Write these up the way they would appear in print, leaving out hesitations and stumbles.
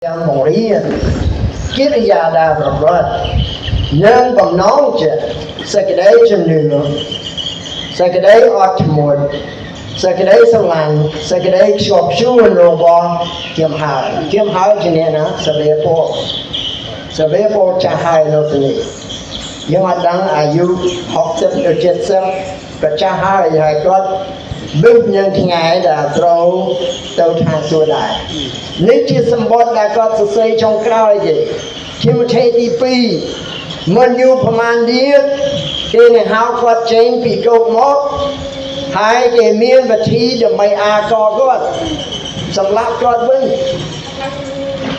Yang Moria, Kiria da Brad, Nung Bononja, Secretary New, Secretary Otmod, Secretary Salan, Secretary Shop Shoe and Robo, Kim Janina, Survey for Chahai Lotany. Young Adang, are you Hopset or Jetsam, but Chahai, I got. Bước nhân thì ngài đã trâu tàu thang xua đại nếu chỉ xâm bọt đã có sự xây trong cao gì khi mà thấy đi phì mình dù phẩm an điếc khi này hào quạt chênh phì cốc mốt hai cái miên và thi để mày có gót xâm lạc gót vinh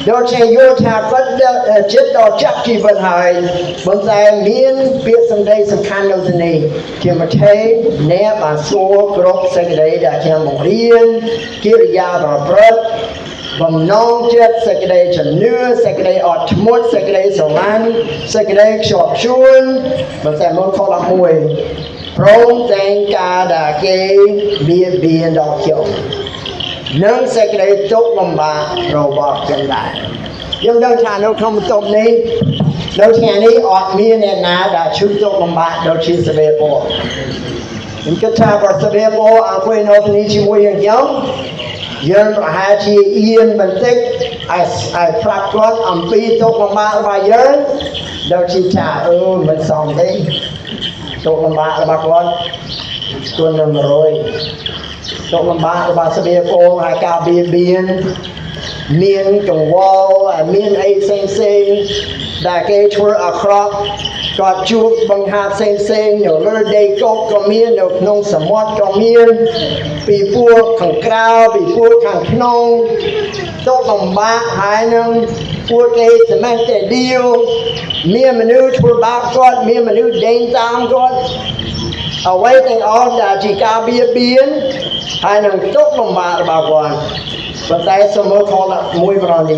đó chạy vô thả quát chết đó chắc chỉ vận hỏi bằng dài miên biết xâm đây xâm khăn đâu thế này khi mà thấy nè bà xô gốc sẽ cái đấy đã theo một riêng kia ra và bớt bằng non chết sẽ cái đây chẳng nưa sẽ cái đây ọt mốt sẽ cái đây sầu lan sẽ cái đây chọp chuôn bằng dài môn khó lạc mùi rong tên ca đã kê biên đỏ kiểu nâng sẽ cái đấy tốt bằng bà rồi bỏ chân lại nhưng đâu thà nó không tốt ní đâu thà ní ọt miên nè ná đã chú tốt bằng bà đâu chỉ sẽ về bộ nhưng cái thà bỏ sẽ về bộ à quên nó thì chỉ mùi hình giống dân và hai chị yên bình tích ai phát quát ẩm pi tốt bằng bà dân đâu chỉ trả mình xong thế tốt bằng bà là bà con tuần nằm rồi tốt bằng bà sẽ về bộ hai ca biên miên trong wall miên ấy sen đã kê chua ở crop có chuột bằng hạt sen nhiều nơi đây có miên nhiều nông sản mót có miên bị bua khẳng cao bị bua khẳng nông tốt bằng ba hai nông bua cây thì mang để điêu miên mà nữ chua ba con miên mà nữ đen tam con ở quay thành ổn đã chỉ ca biến hai nông tốt bằng bà con và tại sao mới khó là mùi vào đi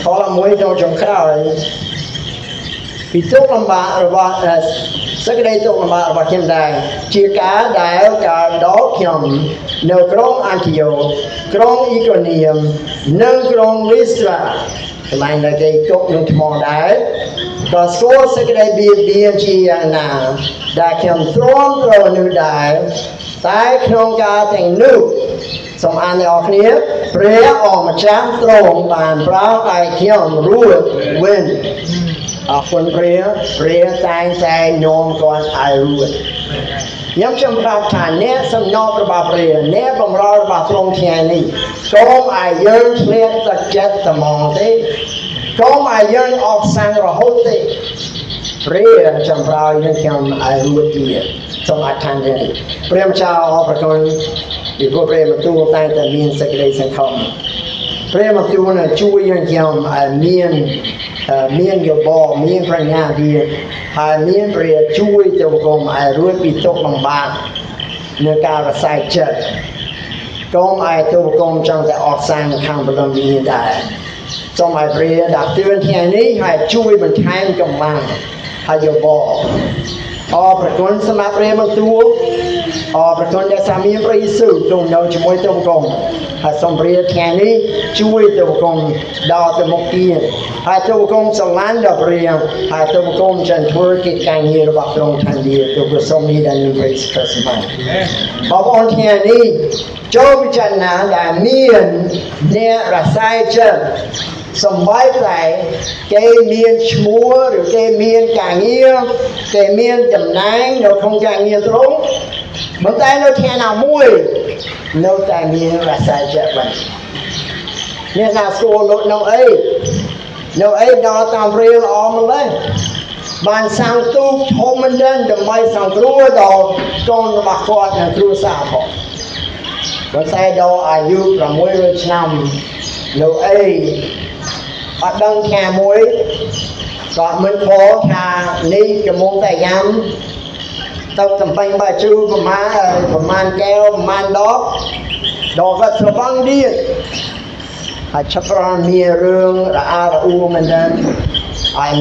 khó là mùi trong trong khảo vì tốt làm bà rồi bà sẽ cái đây tốt làm bà và kim đài chia cá đài cả đó kiềm nếu krong antio krong iconium nâng krong listra lại là cái tốt những món đài và số sẽ cái đây biên chi nào đã kiềm trốn rồi nữ đài tại krong ca thành nữสมอันในออกนี้เปรี้ยออกมาจากตรงบานพระไอเขียวรู้เว้นคนเปรี้ยใจโยมก่อนไอรู้ย้ำจำราฐานเนี้ยสำนอกระบาเปรี้ยเนี้ยบำรอระบาตรงเทียนี่ก้มไอเยินเลี้ยตะเจ็ดตะมองที่ก้มไอเยินออกสังระหุติเปรี้ยจำรายังเขียวไอรู้ดีสมอัฐานเนี้ยเปรี้ยเจ้าออกประกอบvì có prema tu tại tại miền sạch đây sạch không prema tu là chui yang kiam miền nhiều bò miền prang nhà đi miền prema chui trong com ai ruột bị tốc bằng bạc nơi cao là sai chết com ai tu com trong tại ọt sang khang bờ lâm miền đại trong ai prema đặt tiêu thế này hay chui bên thái trong mang hay nhiều bòประกอบสมาเปรมตัวประกอบจะสามีปริสุทธิ์ตรงเราช่วยตัวกงหาสมเรียแทนนี้ช่วยตัวกงดาวตัวมุกีหาตัวกงสลานดาวเรียงหาตัวกงจันทร์กิจการเงินระบบตรงทันดีตัวกสมีดันบริสุทธิ์สมัยพอวันแทนนี้โจวิจารณาได้เมียนเนี่ยรักษาเจ้าสมัยไหนแกเมียนชัวหรือแกเมียนการเงียแกเมียนจำนายเราkhôngการเงียตรงบางแต่เราแค่nàoมุ้ยเราแต่เมียนรักษาเจ็บมันเนี่ยนาโซ่รถน้องเอ้ดอตามเรียลออกมาเลยบานสังตู้ทมมันเดินจะไม่สังครัวดอกจนมาคอดในครัวสาบบางแต่ดออายุประมวยเรื่องนำเราở đông nhà muối còn mình phố nhà đi cho muốn tài nhắm tao cầm bánh bà chú và man keo man đó đồ vật sửa băng đi chấp ra mìa rương ra u mình đến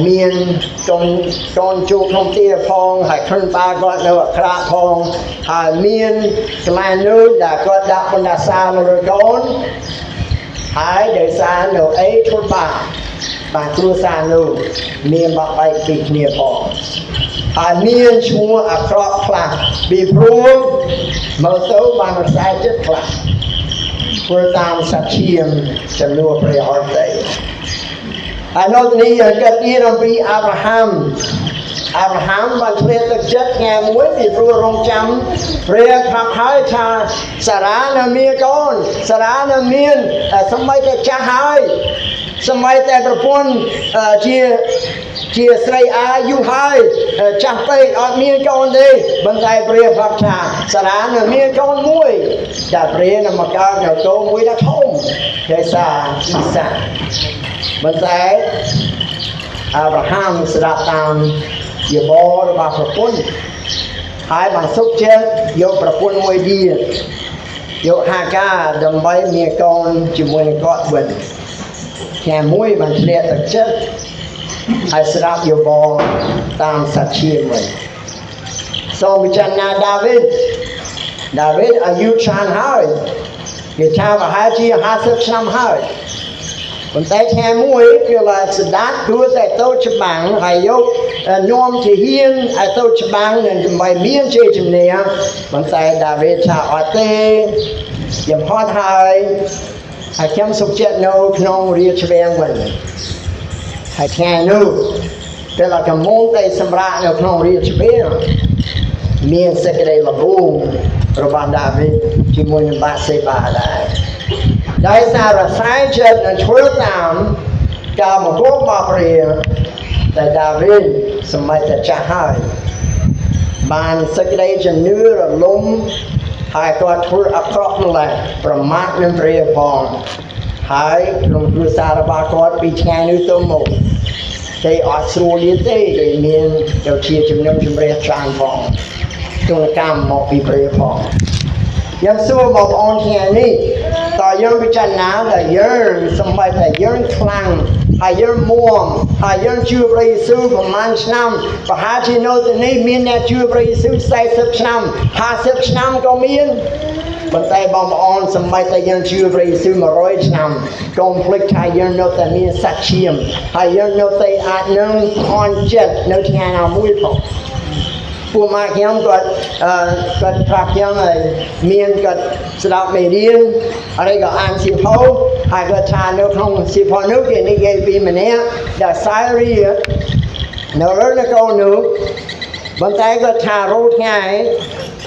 miên trong chú không tia phong thân ba gọi là khá phong miên cái này nước đã có đạp bên đà xa rồi đón ហើយដោយសារនៅអីធ្វើបាទគ្រួសារនោះមានបាក់បែកពីគ្នាផងហើយមានឈ្មោះអាក្រក់ខ្លះពីព្រោះមកទៅបានរសាយចិត្តខ្លះធ្វើតាមសច្ចាចំនួនព្រះអរទេហើយនៅទីនេះកើតមានអំពីអាប់រ៉ាហាំបានធ្លាក់ទឹកចិត្តថ្ងៃមួយពីព្រោះរងចាំព្រះប្រាប់ហើយថាសារ៉ានៅមានកូនសារ៉ានៅមានសម្ប័យតែចាស់ហើយសម្ប័យតែប្រពន្ធជាស្រីអាយុហើយចាស់ពេកអត់មានកូនទេបន្តែព្រះប្រាប់ថាសារ៉ានៅមានកូនមួយតែព្រះនៅមកកើតនៅកូនមួយដល់ធំគេថាអ៊ីសាបន្តែអាប់រ៉ាហាំស្ដាប់តាមជាបររបស់ប្រពន្ធហើយបានសុខចិត្តយកប្រពន្ធមួយទៀតយកហាកាដើម្បីមានកូនជាមួយនឹងគាត់វិញថ្ងៃមួយបានធ្លាក់ទឹកចិត្តហើយស្ដាប់យោបល់តាមសច្ចាវិញសូមពិចារណាដាវីតអាយុច្រើនហើយគេថាប្រហែលជា50ឆ្នាំហើយប៉ុន្តែថ្ងៃមួយគឺថាស្ដាប់ទួតែតូចច្បាំងហើយយកនាំជាហ៊ានឲ្យតូចច្បាំងនឹងដើម្បីមានជ័យជំនះប៉ុន្តែដាវីតថាអត់ទេខ្ញុំហត់ហើយខ្ញុំសុខចិត្តនៅក្នុងរាជវាំងវិញហើយថ្ងៃនោះពេលកំពុងតែសម្រាកនៅក្នុងរាជវាំងមានសេចក្តីល្ងងរបស់ដាវីតជាមួយនឹងបាសេបាដែរដោយសាររសាយចិត្តនឹងធ្វើតាមការបង្គាប់របស់ព្រះតែដាវីតសម័យតែចាស់ហើយបានសេចក្តីជំនឿរលំហើយគាត់ធ្វើអាក្រក់ម្ល៉េះប្រមាថនឹងព្រះផងហើយក្នុងគ្រួសាររបស់គាត់ពីថ្ងៃនេះទៅមកគេអត់ស្រួលទេគេមានទៅជាជំនុំជម្រះច្រើនផងទនកម្មមកពីព្រះផងយើងសួរបងប្អូនថ្ងៃនេះតើយើងពិចារណាថាយើងសម្បត្តិថាយើងខ្លាំងហើយយើងមួមហើយយើងជឿព្រះយេស៊ូវប្រហែលឆ្នាំប្រហែលជានៅទីនេះមានអ្នកជឿព្រះយេស៊ូវ40ឆ្នាំ50ឆ្នាំក៏មានប៉ុន្តែបងប្អូនសម្បត្តិតែយើងជឿព្រះយេស៊ូវ100ឆ្នាំកុំភ្លេចថាយើងនៅតែមានសច្ចាហើយយើងនៅតែអាចនឹងអន់ចិត្តនៅថ្ងៃណាមួយផងពួកម៉ាក់ខ្ញុំគាត់ប្រាប់ខ្ញុំហើយមានគាត់ស្ដាប់មេរៀនហើយក៏អានសៀវភៅហើយគាត់ថានៅក្នុងសៀវភៅនោះគេនិយាយពីម្នាក់ដែលសាយរីនៅលើនគរនោះបន្តែគាត់ថារោថ្ងៃ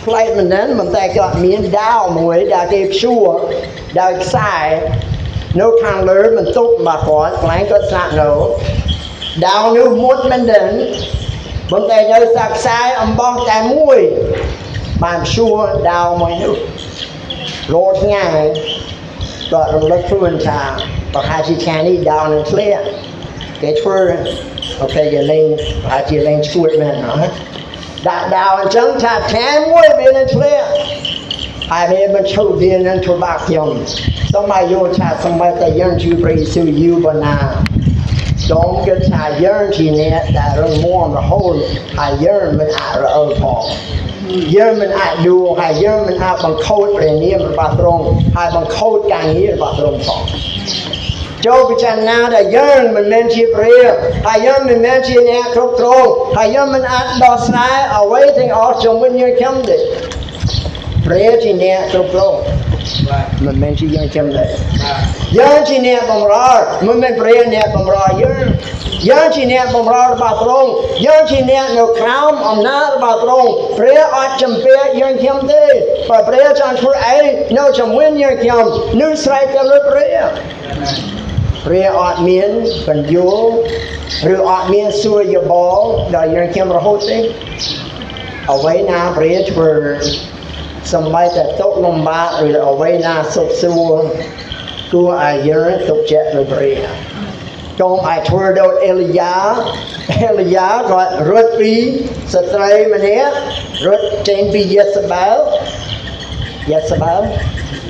ផ្លែមិនដឹងបន្តែគាត់មានដាវមួយដែលគេព្យួរដោយខ្សែនៅខាងលើបន្ទប់របស់គាត់កន្លែងគាត់ស្នាក់នៅដាវនោះមុតមិនដឹងបន្តែនៅសាខ្សែអំបោះតែមួយបានព្យួរដាវមួយនោះរោថ្ងៃគាត់រំលឹកខ្លួនថាប្រហែលជាថ្ងៃនេះដាវនឹងធ្លាក់គេធ្វើអូខេគេលេងប្រហែលជាលេងឈួតមែនហ៎ដាក់ដាវអញ្ចឹងថាថ្ងៃមួយវានឹងធ្លាក់ហើយវាមិនឈប់វានឹងធ្វើបាបខ្ញុំសូមឲ្យយល់ថាសម្បត្តិតែយើងជឿព្រះយេស៊ូវយូរប៉ុណ្ណាសូមគិតថាយើងជាអ្នកដែលរងមាំរហូតហើយយើងមិនអាចរអើផងយើងមិនអាចដួលហើយយើងមិនអាចបង្ខូចព្រះនាមរបស់ទ្រង់ហើយបង្ខូចការងាររបស់ទ្រង់ផងចូលពិចារណាដែលយើងមិនមែនជាព្រះហើយយើងមិនមែនជាអ្នកគ្រប់គ្រងហើយយើងមិនអាចដោះស្រាយអ្វីទាំងអស់ជុំវិញយើងខ្ញុំទេព្រះជាអ្នកគ្រប់គ្រងមិនមែនជាយើងចាំដែរយើងជាអ្នកបម្រើមិនមែនព្រះអ្នកបម្រើយើងជាអ្នកបម្រើរបស់ទ្រង់យើងជាអ្នកនៅក្រោមអំណាចរបស់ទ្រង់ព្រះអត់ចំពាក់យើងខ្ញុំទេបើព្រះចង់ធ្វើអីនៅជាមួយយើងខ្ញុំនឹងស្រែកទៅលើព្រះអត់មានបញ្យលឬអត់មានសួរយោបល់ដល់យើងខ្ញុំរហូតទេអ្វីណាព្រះធ្វើសម្រាប់តែទុកលំបាកឬអ្វីណាសុខស្រួលគួរឲ្យយើងទុកចិត្តលើព្រះកុំឲ្យធ្វើដូចអេលីយ៉ាគាត់រត់ពីស្ត្រីម្នាក់រត់ចេញពីយេសាបែល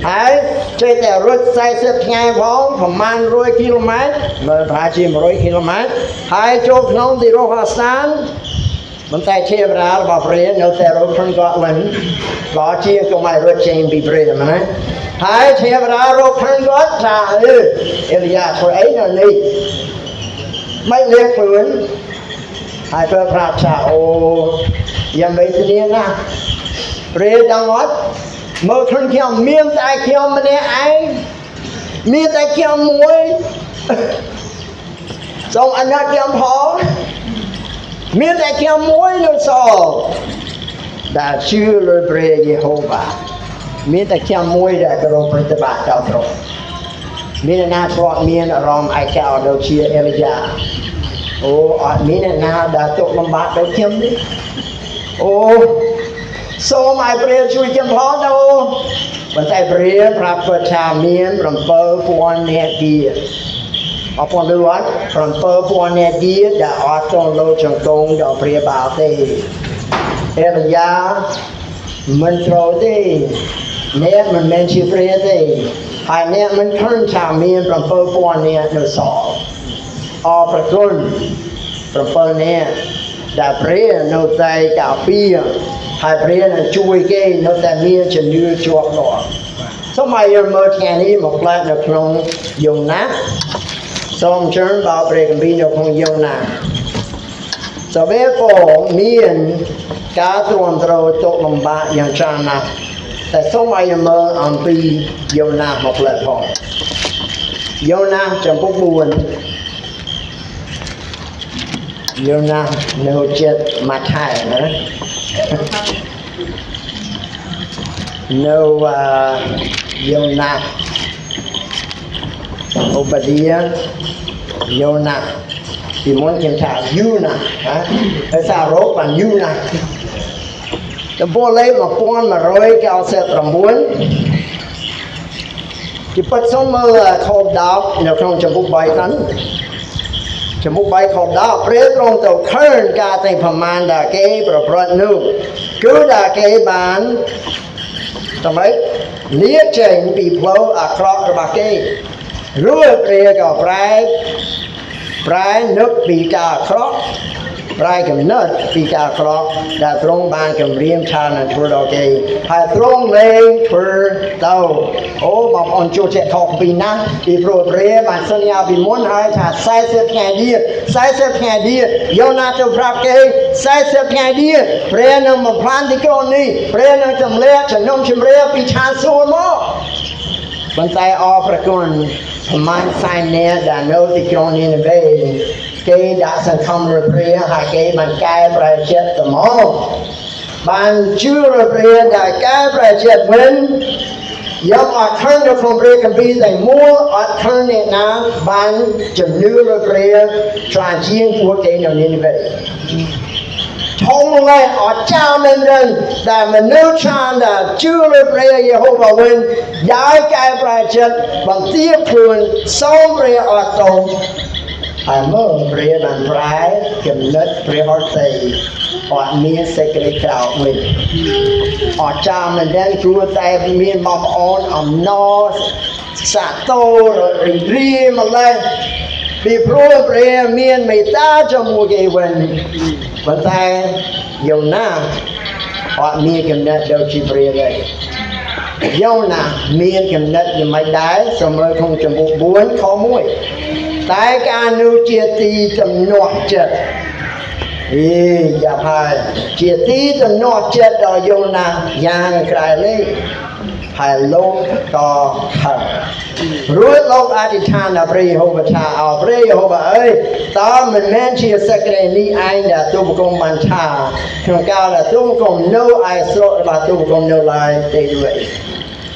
ហើយចេះតែរត់40ថ្ងៃផងប្រមាណ100គីឡូម៉ែត្រមើលប្រហែលជា100គីឡូម៉ែត្រហើយចូលក្នុងទីរោះអាសាន មិនតែជាបរារបស់ព្រះនៅតែរកខ្លួនគាត់ឡើងក៏ជាកុំឲ្យរត់ចេញពីព្រះមែនណាហើយជាបរារកខ្លួនគាត់ថាអេលីយ៉ាធ្វើអីនៅនេះមិនលៀកខ្លួនហើយព្រះប្រាប់ថាអូយ៉ាងមិនធានាណាព្រះដល់អត់មកខ្លួនខ្ញុំមានតែខ្ញុំម្នាក់ឯងមានតែខ្ញុំមួយសូមអនុញ្ញាតខ្ញុំផងមានតែខ្ញុំមួយនោះសដែលជឿលើព្រះយេហូវ៉ាមានតែខ្ញុំមួយដែលគោរពប្រតិបត្តិដល់ទ្រង់មានអ្នកណាធ្លាប់មានអារម្មណ៍ឯកោដូចជាអេលីយ៉ាអូអត់មានអ្នកណាដែលទុកលំបាកដូចខ្ញុំនេះអូសូមឲ្យព្រះជួយខ្ញុំផងទៅប៉ុន្តែព្រះប្រាប់ថាមាន7,000នាក់ទៀតអពន្ធអត់7,000នាក់ទៀតដែលអត់ចូលលោកចង្គង់ដល់ព្រះបាលទេអេលីយ៉ាមិនត្រូវទេអ្នកមិនមែនជាព្រះទេហើយអ្នកមិនឃើញថាមាន7,000នាក់នៅសល់អរប្រគុណ7នាក់ដែលព្រះនៅតែការពារហើយព្រះនឹងជួយគេនៅតែមានជំនឿជាប់លាប់សូមឲ្យយើងមើលថ្ងៃនេះមកផ្លែនៅក្នុងយូណាសូមអញ្ជើញបោព្រះគម្ពីរនៅក្នុងយូណាសូមក៏មានការទ្រាំទ្រទុកលំបាកយ៉ាងច្រើនណាស់តែសូមឲ្យយើងមើលអំពីយូណាមកផ្លែផងយូណាចំពុក4យូណានៅចិត្តម៉ាថាយណានៅយូណាអូបាឌីយ៉ាយូណាពីមុនខ្ញុំថាយូណាភាសារ៉ូបបានយូណាតំពោះលេខ1199ជាពិតសូមមើលខោ10នៅក្នុងចំពុក3ហ្នឹងចំពុក3ខោ10ព្រះទ្រង់ទៅឃើញការតែប្រមាណដែលគេប្រព្រឹត្តនោះគឺដែលគេបានដើម្បីលាចេញពីផ្លូវអាក្រក់របស់គេរួចព្រះក៏ប្រែនឹកពីការអាក្រក់ប្រែកំណត់ពីការអាក្រក់ដែលទ្រង់បានគម្រាមថានឹងធ្វើដល់គេហើយទ្រង់លែងធ្វើទៅអូបងប្អូនចូលចិត្តខុសពីណាពីព្រោះព្រះបានសន្យាពីមុនហើយថា40ថ្ងៃទៀតយ៉ូណាទៅប្រាប់គេ40ថ្ងៃទៀតព្រះនឹងមកផ្លានទីក្រុងនេះព្រះនឹងចម្លែកជំនុំជម្រះពីឋានសួគ៌មកប៉ុន្តែអរប្រគុណប្រមាណ40នាក់ដែលនៅទីក្រុងនីនេវេគេដាក់សង្ឃឹមលើព្រះហើយគេបានកែប្រែចិត្តទៅមកបានជឿលើព្រះដែលកែប្រែចិត្តវិញយកអត់ឃើញនៅក្នុងព្រះគម្ពីរតែមួយអត់ឃើញអ្នកណាបានជំនឿលើព្រះច្រើនជាងពួកគេនៅនីនេវេធំលែងអត់ចាមែនទេដែលមនុស្សច្រើនដែលជឿលើព្រះយេហូវ៉ាវិញហើយកែប្រែចិត្តបន្ទាបខ្លួនសូមព្រះអត់ទោសហើយមើលព្រះបានប្រែចំណិតព្រះហត្ថីអត់មានសេចក្តីក្រោធវិញអត់ចាំមិនដឹងព្រោះតែមានបងប្អូនអំណរសាទររីករាយម្លេះពីព្រោះព្រះមានមេត្តាជាមួយគេវិញប៉ុន្តែយ៉ូណាអត់មានកំណត់ដូចជាព្រះទេយ៉ូណាមានកំណត់យ៉ាងម៉េចដែរសូមមើលក្នុងចំពោះ4ខ1តែការនោះជាទីទំនាស់ចិត្តយ៉ាប់ហើយជាទីទំនាស់ចិត្តដល់យ៉ូណាយ៉ាងក្រៃលែងហើយលោកក៏ខឹងរួចលោកអធិដ្ឋានដល់ព្រះយេហូវ៉ាថាអោព្រះយេហូវ៉ាអើយតើមិនមែនជាសេចក្តីនេះឯងដែលទូបង្គំបានថាក្នុងកាលដែលទូបង្គំនៅឯស្រុករបស់ទូបង្គំនៅឡើយទេឬ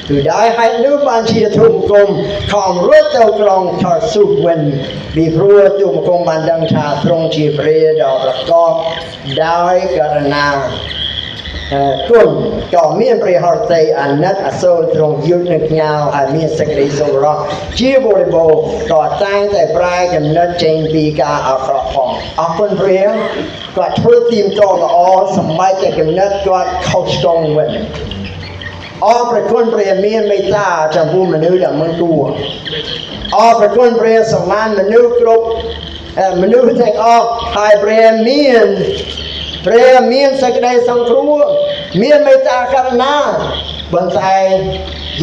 គឺដែរហេតុនោះបានជាទូបង្គំខំរត់ទៅក្រុងថាស៊ូវិញពីព្រោះទូបង្គំបានដឹងថាទ្រង់ជាព្រះដ៏ប្រកបដោយករណាគុណក៏មានព្រះហត្ថីអាណិតអាសូរទ្រង់យុទ្ធនឹងញ៉ាវហើយមានសេចក្តីសប្បុរសជាបរិបូរណ៍ក៏តែងតែប្រែចំណិតចេញពីការអាក្រក់ផងអរគុណព្រះគាត់ធ្វើទីមតល្អសម្រាប់តែចំណិតគាត់ខុសឆ្គងវិញអរប្រគុណព្រះមានមេត្តាចំពោះមនុស្សដែលមិនគួរអរប្រគុណព្រះស្រឡាញ់មនុស្សគ្រប់មនុស្សទាំងអស់ហើយព្រះមាន ព្រះមានសេចក្តីសង្គ្រោះមានមេត្តាករុណាបន្តែ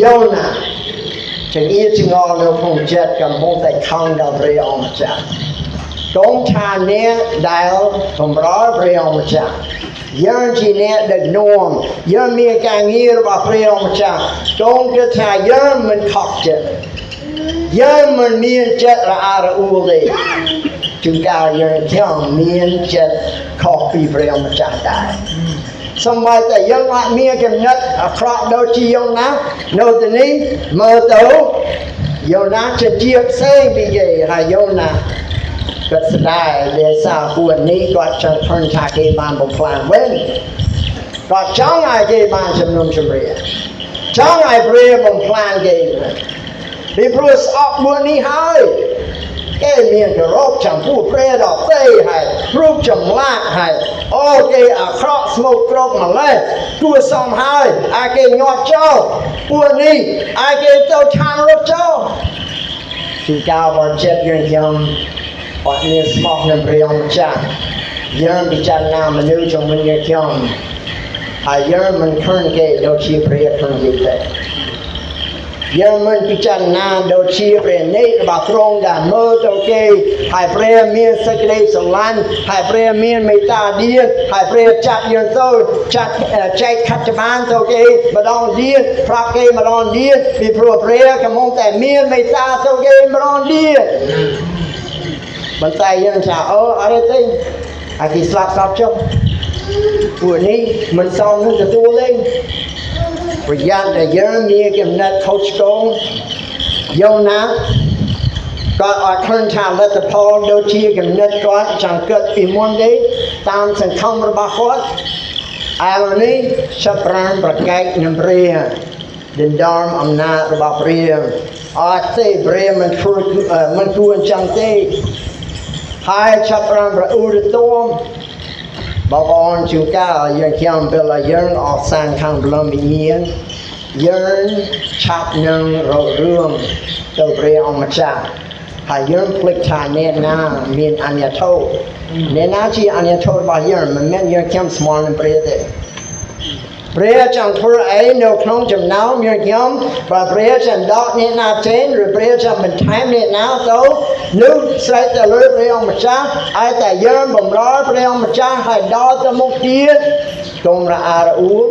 យ៉ូណាចង្អៀតចង្អល់នៅក្នុងចិត្តកំពុងតែខំដល់ព្រះអង្គម្ចាស់កូនថាអ្នកដែលបំរើព្រះអង្គម្ចាស់យើងជាអ្នកដឹកនាំយើងមានការងាររបស់ព្រះអង្គម្ចាស់កូនគិតថាយើងមិនខកចិត្តយើងមិនមានចិត្តរអាក់រអួលទេជួនកាលយើងទាំងមានចិត្តខុសពីព្រះអង្គម្ចាស់ដែរសូម្បីតែយើងអាចមានគំនិតអាក្រក់ដូចជាយ៉ូណានៅទីនេះមើលទៅយ៉ូណាជាផ្សេងពីគេហើយយ៉ូណាគាត់ស្ដាយដែលសារពួកនេះគាត់ចង់ឃើញថាគេបានបំផ្លាញវិញគាត់ចង់ឲ្យគេបានជំនុំជម្រះចង់ឲ្យព្រះបំផ្លាញគេពីព្រោះស្អប់ពួកនេះហើយគេមានគោរពចំពោះព្រះដល់ទេហើយរូបចម្លាក់ហើយអូគេអាក្រក់ស្មោកគ្រោកម្លេះគួសមហើយឲ្យគេញាត់ចោលពួកនេះឲ្យគេទៅឆានរត់ចោលជាការវត្តចិត្តយើងខ្ញុំអត់មានស្មោះនឹងព្រះអង្គម្ចាស់យើងពិចារណាមនុស្សជំនាញយើងខ្ញុំហើយយើងមិនឃើញគេដូចជាព្រះឃើញគេទេយើងមិនពិចារណាដូចជាព្រះនេតរបស់ទ្រង់ដែលមើលទៅគេហើយព្រះមានសេចក្តីស្រឡាញ់ហើយព្រះមានមេត្តាដៀនហើយព្រះចាត់យើងទៅចាត់ចែកខិតបានទៅគេម្ដងដៀនប្រាប់គេម្ដងដៀនពីព្រោះព្រះកំពុងតែមានមេត្តាទៅគេម្ដងដៀនបន្តែយើងថាអូអត់ទេអាគេស្លាប់ចុះពួកនេះមិនសមនឹងទទួលទេប្រយ័ត្នតែយើងមានគំនិតខុសឆ្គងយ៉ូណាក៏អត់ឃើញថាលទ្ធផលដូចជាគំនិតគាត់ចង់គិតពីមុនទេតាមសង្ឃឹមរបស់គាត់ឥឡូវនេះចាប់ប្រាណប្រកែកនឹងព្រះដណ្ដើមអំណាចរបស់ព្រះអត់ទេព្រះមិនគួរអញ្ចឹងទេហើយចាប់ប្រាណប្រអ៊ូរទាំបងប្អូនជួនកាលយើងខ្ញុំពេលយើងអត់សានខាងព្រលឹមវិញ្ញាណយើងឆាប់នឹងរករឿងទៅព្រះអង្គម្ចាស់ហើយយើងភ្លេចថាអ្នកណាមានអញ្ញាធិអ្នកណាជាអញ្ញាធិរបស់យើងមិនមែនយើងខ្ញុំស្មល់នឹងព្រះទេព្រះចង់ធ្វើអីនៅក្នុងចំណោមយើងខ្ញុំបើព្រះចង់ដកអ្នកណាចេញឬព្រះចង់បន្ថែមអ្នកណាទៅនោះស្រេចទៅលើព្រះអង្គម្ចាស់ឲ្យតែយើងបំរើព្រះអង្គម្ចាស់ឲ្យដល់ទៅមុខទៀតកុំរអាក់រអួល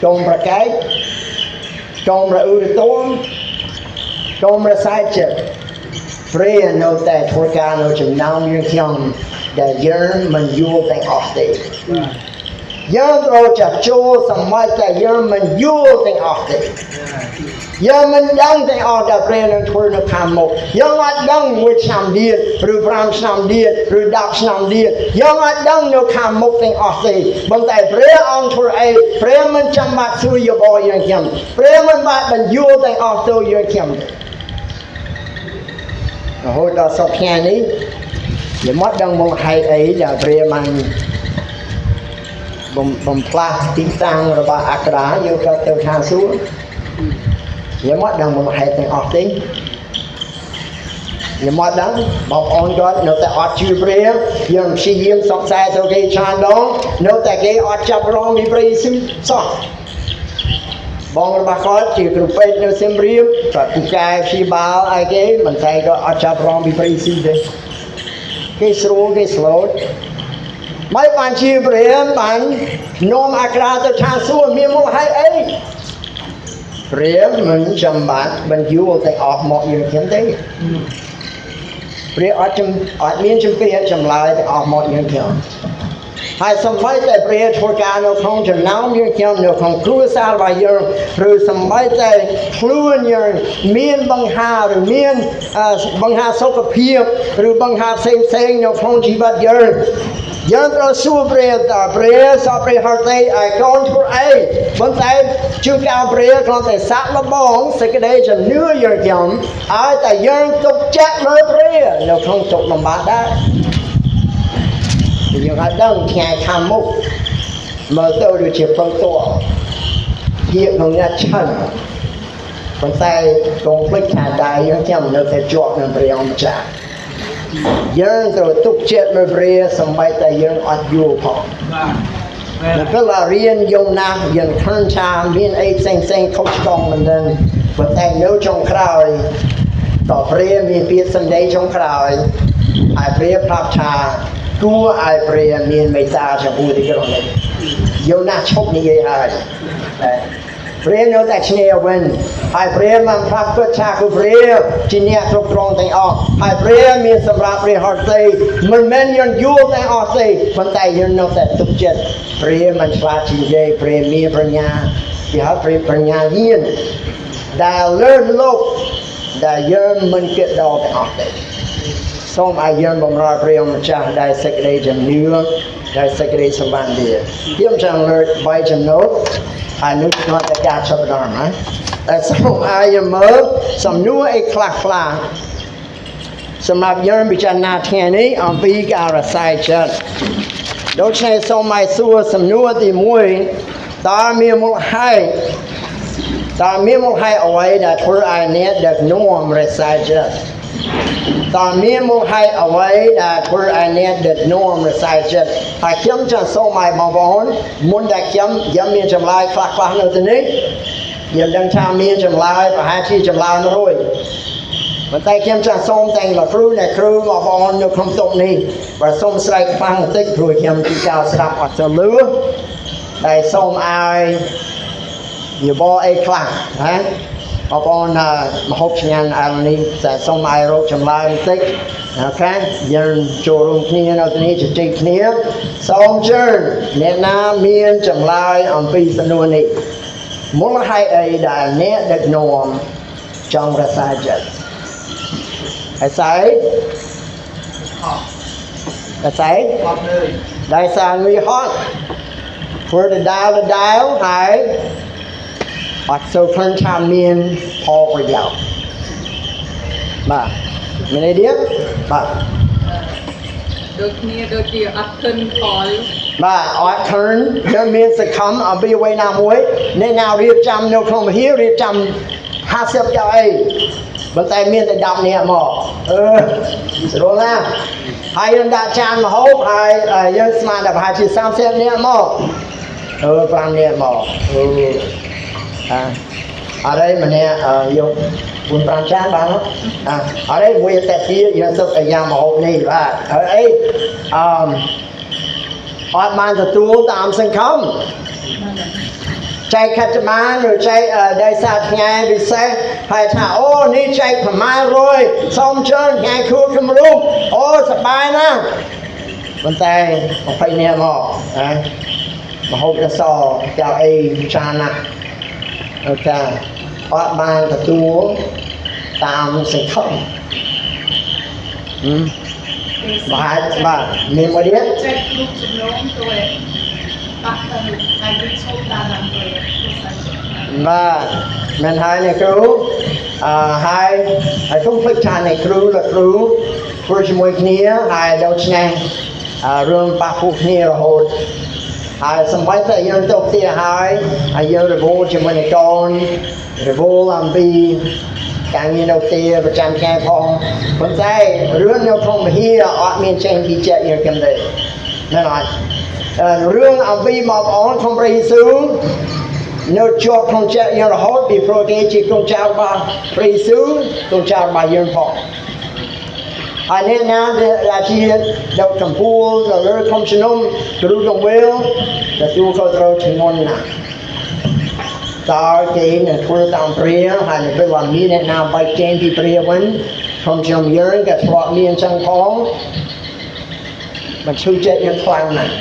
កុំប្រកែកកុំរអ៊ូរទាំកុំរសាយចិត្តព្រះនៅតែធ្វើការនៅចំណោមយើងខ្ញុំដែលយើងមិនយល់ទាំងអស់ទេយើងត្រូវចាត់ចូលសម័យតែយើងមិនយល់ទាំងអស់ទេយើងមិនដឹងទាំងអស់ដែលព្រះនឹងធ្វើនៅខាងមុខយើងអាចដឹង1ឆ្នាំទៀតឬ5ឆ្នាំទៀតឬ10ឆ្នាំទៀតយើងអាចដឹងនៅខាងមុខទាំងអស់ទេប៉ុន្តែព្រះអង្គធ្វើអីព្រះមិនចាំបាច់ជួយយោបល់យើងខ្ញុំព្រះមិនបាច់បញ្យល់ទាំងអស់ទៅយើងខ្ញុំរហូតដល់សពថ្ងៃនេះយើងមកដឹងមកហេតុអីដែលព្រះបានបំផ្លាស់ទីតាំងរបស់អក្សរាយកទៅខាងសួគ៌យើងមកដឹងមកហេតុទាំងអស់ទេយើងមកដឹងបងប្អូនគាត់នៅតែអត់ជឿព្រះយើងព្យាយាមសង្ស័យទៅគេច្រើនដងនៅតែគេអត់ចាប់រងពីព្រះយេស៊ូវសោះបងរបស់គាត់ជាគ្រូពេទ្យនៅសៀមរាបគាត់ពូកែព្យាបាលអីគេមិនតែក៏អត់ចាប់រងពីព្រះយេស៊ូវទេគេស្រួលគេស្លូតមិនបានជាព្រះបាននាំអក្សរាទៅខាងសួគ៌មានមកឲ្យអីព្រះមិនចាំបាច់បញ្យល់ទាំងអស់មកយើងខ្ញុំទេព្រះអត់មានជំពាក់ចម្លើយទាំងអស់មកយើងខ្ញុំហើយសម្បីតែព្រះធ្វើការនៅក្នុងចំណោមយើងខ្ញុំនៅក្នុងគ្រួសាររបស់យើងឬសម្បីតែខ្លួនយើងមានបង្ហាឬមានបង្ហាសុខភាពឬបង្ហាផ្សេងនៅក្នុងជីវិតយើងត្រូវសួរព្រះតើព្រះសពព្រះហត្ថីឲ្យកូនធ្វើអីប៉ុន្តែជួនកាលព្រះគ្រាន់តែសាក់លបងសេចក្តីជំនឿយើងខ្ញុំឲ្យតែយើងទុកចិត្តលើព្រះនៅក្នុងទុក្ខលំបាកដែរយើងអាចដឹងថ្ងៃខាងមុខមើលទៅដូចជាពងតជាក្នុងអ្នកឆឹងប៉ុន្តែកុំភ្លេចថាដៃយើងចាំនៅតែជាប់នឹងព្រះអង្គម្ចាស់ យើងត្រូវទុកចិត្តមើលព្រះសំបីតែយើងអត់យល់ផងនៅពេលរៀនយំណាស់យើងឃើញថាមានអីផ្សេងខុសឆ្គងមិនដឹងប៉ុន្តែនៅចុងក្រោយតព្រះមានពាក្យសម្ដីចុងក្រោយហើយព្រះប្រាប់ថាគួរឲ្យព្រះមានមេត្តាចំពោះទីក្រុងនេះយូណាឈប់និយាយហើយព្រះនៅតែឈ្នះវិញហើយព្រះបានប្រាប់គាត់ថាគឺព្រះជាអ្នកគ្រប់គ្រងទាំងអស់ហើយព្រះមានសម្រាប់ព្រះហត្ថលេមិនមែនយើងយល់ទាំងអស់ទេប៉ុន្តែយើងនៅតែទុកចិត្តព្រះមិនឆ្លាតជាងគេព្រះមានបញ្ញាគេហៅព្រះបញ្ញាញាណដែលលើសលោកដែលយើងមិនគិតដល់ទាំងអស់ទេសូមឲ្យយើងបម្រើព្រះម្ចាស់ដែលសេចក្តីជំនឿដែលសេចក្តីសម្បត្តិវាខ្ញុំចង់លើក3ចំណុចហើយនោះគឺតែការចាប់ផ្ដើមណាតែសូមឲ្យយើងមើលសំណួរអីខ្លះសម្រាប់យើងពិចារណាថ្ងៃនេះអំពីការរសាយចិត្តដូច្នេះសូមឲ្យសួរសំណួរទី1តើមានមូលហេតុអ្វីដែលធ្វើឲ្យអ្នកដឹកនាំរសាយចិត្តតើមានមូលហេតុអ្វីដែលធ្វើឲ្យអ្នកដឹកនាំរសាយចិត្តហើយខ្ញុំចង់សូមឲ្យបងប្អូនមុនដែលខ្ញុំមានចម្លើយខ្លះនៅទីនេះខ្ញុំដឹងថាមានចម្លើយប្រហែលជាចម្លើយ100ប៉ុន្តែខ្ញុំចង់សូមទាំងលោកគ្រូអ្នកគ្រូបងប្អូននៅក្នុងតុនេះបើសូមស្រែកខ្លាំងបន្តិចព្រោះខ្ញុំទីកៅស្ដាប់អត់ទៅលឺតែសូមឲ្យយោបល់អីខ្លះណាបងប្អូនមហូបឆ្ងាញ់អានេះតែសូមឲ្យរកចម្លើយបន្តិចអូខេយើងចូលរួមគ្នានៅទីនេះជជែកគ្នាសូមជឿអ្នកណាមានចម្លើយអំពីសំណួរនេះមូលហេតុអីដែលអ្នកដឹកនាំចង់រសាចិត្តហើយស្អីដែលសារងឿហត់ធ្វើដដែលហើយអត់សូវឃើញថាមានផលប្រយោជន៍បាទមានអីទៀតបាទដូចគ្នាដូចជាអត់ឃើញផលបាទអត់ឃើញយើងមានសង្ឃឹមអំពីអ្វីណាមួយអ្នកណារៀបចំនៅក្នុងវិហាររៀបចំ50យ៉ាងអីប៉ុន្តែមានតែ10នាក់មកស្រួលណាស់ហើយយើងដាក់ចានម្ហូបហើយយើងស្មានតែប្រហែលជា30នាក់មក5នាក់មកអរេម្នាក់យក4-5ចានបានអរេមួយតែទីយើងសុខតែយ៉ាងម្ហូបនេះបាទហើយអីអត់បានទទួលតាមសង្ឃឹមចែកខិតបានឬចែកដោយសារថ្ងៃពិសេសហើយថាអូនេះចែកប្រមាណ100សូមជើញថ្ងៃគូជំរុំអូសប្បាយណាស់ប៉ុន្តែ20នាក់មកម្ហូបរសកៅអីចានណាស់អូខេអត់បានទទួលតាមសង្ឃឹមបាទមានមួយទៀតចែកគ្រប់ចំណងទៅបាក់ទៅហើយយើងឈប់តាមទៅបាទមិនហើយអ្នកគ្រូហើយខ្ញុំភ្លេចថាអ្នកគ្រូលោកគ្រូធ្វើជាមួយគ្នាហើយដូច្នេះរឿងប៉ះពោះគ្នារហូតហើយសំបីតែយើងទៅផ្ទះហើយយើងរវល់ជាមួយនឹងកូនរវល់អំពីការងារនៅផ្ទះប្រចាំថ្ងៃផងប៉ុន្តែរឿងនៅក្នុងវិហារអត់មានចេញពីចិត្តយើងខ្ញុំទេមែនអត់រឿងអំពីបងប្អូនក្នុងព្រះយេស៊ូវនៅជាប់ក្នុងចិត្តយើងរហូតពីព្រោះគេជាកូនចៅរបស់ព្រះយេស៊ូវកូនចៅរបស់យើងផងហើយអ្នកណាដែលជាដកកម្ពូលនៅលើក្រុមជំនុំគ្រូកងវិលទទួលខុសត្រូវជំនន់ណាស់តើគេនឹងធ្វើតាមព្រះហើយនៅពេលមានអ្នកណាបែកចេញពីព្រះវិញក្រុមជំនុំយើងក៏ធ្លាប់មានចឹងផងมันឈឺចិត្តយើងខ្លាំងណាស់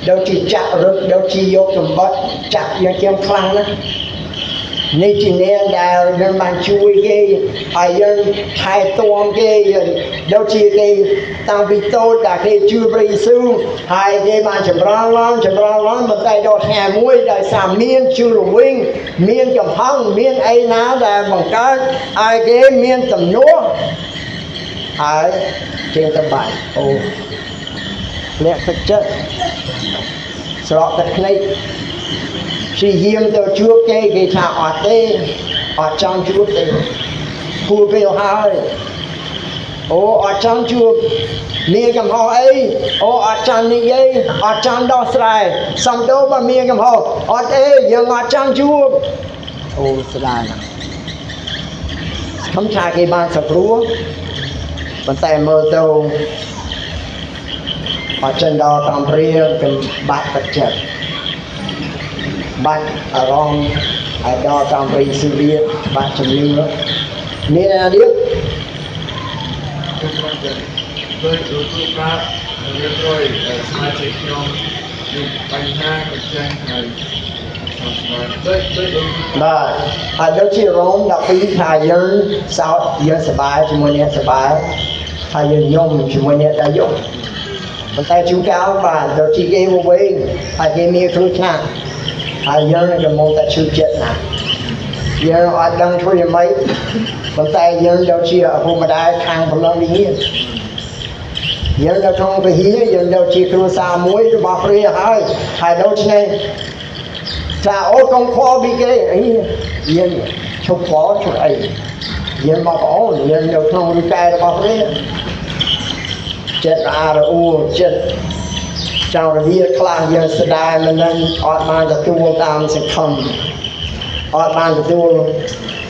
ដូចជាចាក់រឹកដូចជាយកចំបត់ចាក់យើងខ្លាំងណាស់នេះជាអ្នកដែលយើងបានជួយគេហើយយើងថែទាំគេដូចជាគេតាំងពីតូចដែលគេជួយព្រះយេស៊ូវហើយគេបានចម្រើនឡើងប៉ុន្តែដល់ថ្ងៃមួយដោយសារមានជឿល្វិញមានកំហឹងមានអីណាដែលបង្កើតឲ្យគេមានទំនួលហើយជាងទៅបាយអូលាក់ទឹកចិត្តស្រកទឹកភ្នែកព្យាយាមទៅជួបគេថាអត់ទេអត់ចង់ជួបទេគួរពេលហើយ ô ở trong chùa miền cầm hồ ấy ô ở trong này ấy ở trong đó sài xong đâu mà miền cầm hồ ở đây giờ ở trong chùa ô sài không cha cái ban sập rúa bàn tay mơ tàu ở trên đó tạm ria cần bát vật chất bát ở rong ở đó tạm ria sự việc bát chấm lưu nên là điếc tôi ra rồi tôi mà chỉ trong bánh ha cái chân này đó ở đó chỉ rong đặc biệt thay dân sao dân sờ bài chúng mình sờ bài thay dân nhôm chúng mình đã dùng bàn tay chú cao và đó chỉ cái vô bên hay cái miệng khử chán hay dân cái môn ta chịu chết nè dân ở đằng thôi mấy bàn tay dân đâu chỉ ở vùng mà đại khang phần lớn đi nhiên dân đâu trong cái hí dân đâu chỉ khử xa muối rồi bạc rìa hai đâu chứ này cha ô công kho bị cái ấy dân chụp phó chụp ấy dân mà có dân đâu trong cái rồi bạc rìa chết à rồi u chết trong rồi việc làm giờ sẽ đài mình nên ở banจะตัวตามสิคำở banจะตัว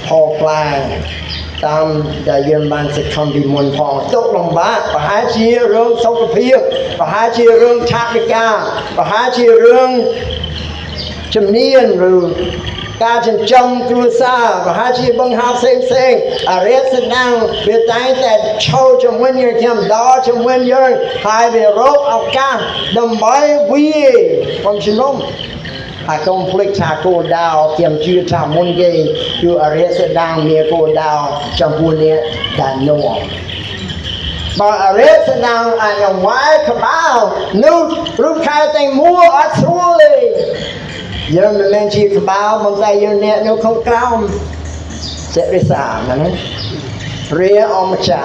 พอปลายตามจะยืนbanสิคำบิมวลพอตกลงบ้าประหารชีเรื่องสุขภาพประหารชีเรื่องชาติกาประหารชีเรื่องจำเนียนหรือการจำจำกรุษาประหารชีบังหาเซ็งอาเรศนังเบียดายแต่เช่าจำเวนยังเทียมดอจำเวนยังหายไปรบเอาการดำใบวีความชินมหากต้องพลิกชาโกดาวเทียมชื่อชามุนเกยอยู่อาเรศนังเมียโกดาวจำพูเนี่ยดานโนบางอาเรศนังอันยังไว้ขบ้าวนู้รูปใครแต่งมัวอัดช่วยgiờ mình lên chi báo bằng tay giờ nè nó không cao sẽ đi xả mà nó ria om chả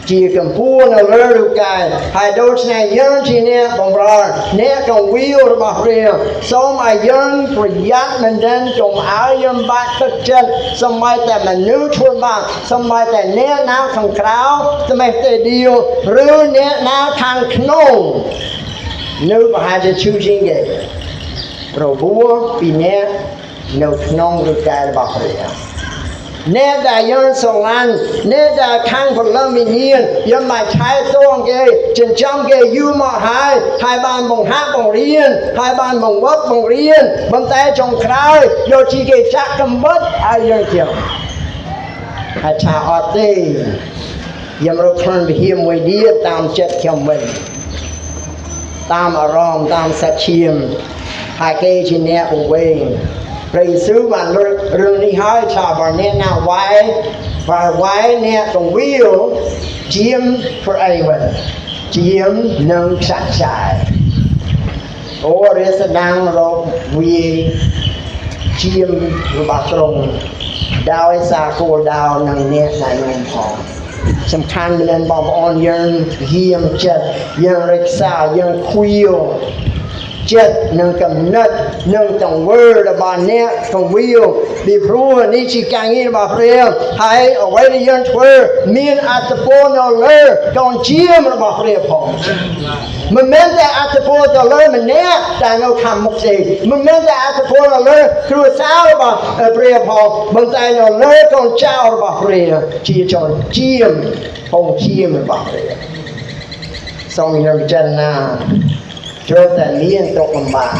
chỉ cần pua nó lơ được cái hai đôi này giờ chỉ nè bằng rồi nè còn wheel được bảo ria sau mà giờ phải dắt mình đến trồng áo giờ bắt tất chân sau mai tại mình nữ chuồn bằng sau mai tại nè nào không cao sau mai tại điều rư nè nào thằng nông nữ và hai đứa chú chính vậy rồi búa vì nè nấu nông được cái bảo vệ nè đại dân sòng ăn nè đại khang phần lâm bình nhiên dân mà trái toang cái trên trong cái du mà hai bàn bằng hát bằng riêng hai bàn bằng bắp bằng riêng bằng tay trong khai rồi chỉ cái chắc cầm bớt ai dân kiểu hai cha ở đây dân rồi khăn bị hiểm người đi tam chết theo mình tam ở rom tam sát chiêm hai cái trên nè ở quê rồi xứ mà rừng đi hỏi chào bà nè nào quái và quái nè còn wheel chiêm for anyone chiêm nâng sẵn sài ô rồi sẽ đang rồi vì chiêm của bà trông đào ấy xa cô đào nâng nè này nông phòngสำคัญเป็นบอกอ่อนยังเยี่ยมจัดยังรักษายังคุยจัดหนึ่งกำนัดหนึ่งต้องเวอร์บานเนี้ยต้องวิวบีพรูนี่ชิการงี้บาเรียให้เอาไว้ในยันทเวอร์มีนอัตโปนเอาเลยก่อนเชี่ยมบาเรียพอมันแม้แต่อัตโปนเอาเลยมันเนี้ยแต่เราทำมุกเสกมันแม้แต่อัตโปนเอาเลยครูสาวบาเรียพอบางแต่เอาเลยก่อนเจ้าบาเรียชีจอนเชี่ยมคงเชี่ยมบาเรียส่งยังจันนาcho ta miên tộc làm bà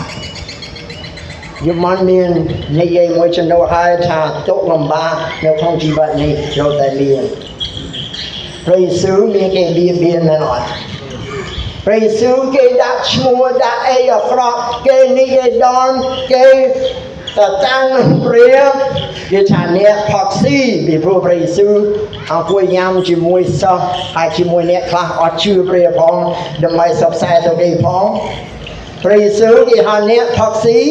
giúp món miên như vậy mỗi chân đâu hai thà tộc làm bà nếu không chỉ vậy này cho ta miên rồi xứ miên cái biên này nói rồi xứ cái đã mua đã ai ở frọ cái ní cái đòn cái tăng riêng cái chả nè proxy bị pro rồi xứเอาคุยยามจีมวยซะไอจีมวยเนี่ยคลาอดชื่อเปรียพองดำไมสับใส่ตัวเองพองปรีซื้อกี่ฮันเนี่ยท็อกซี่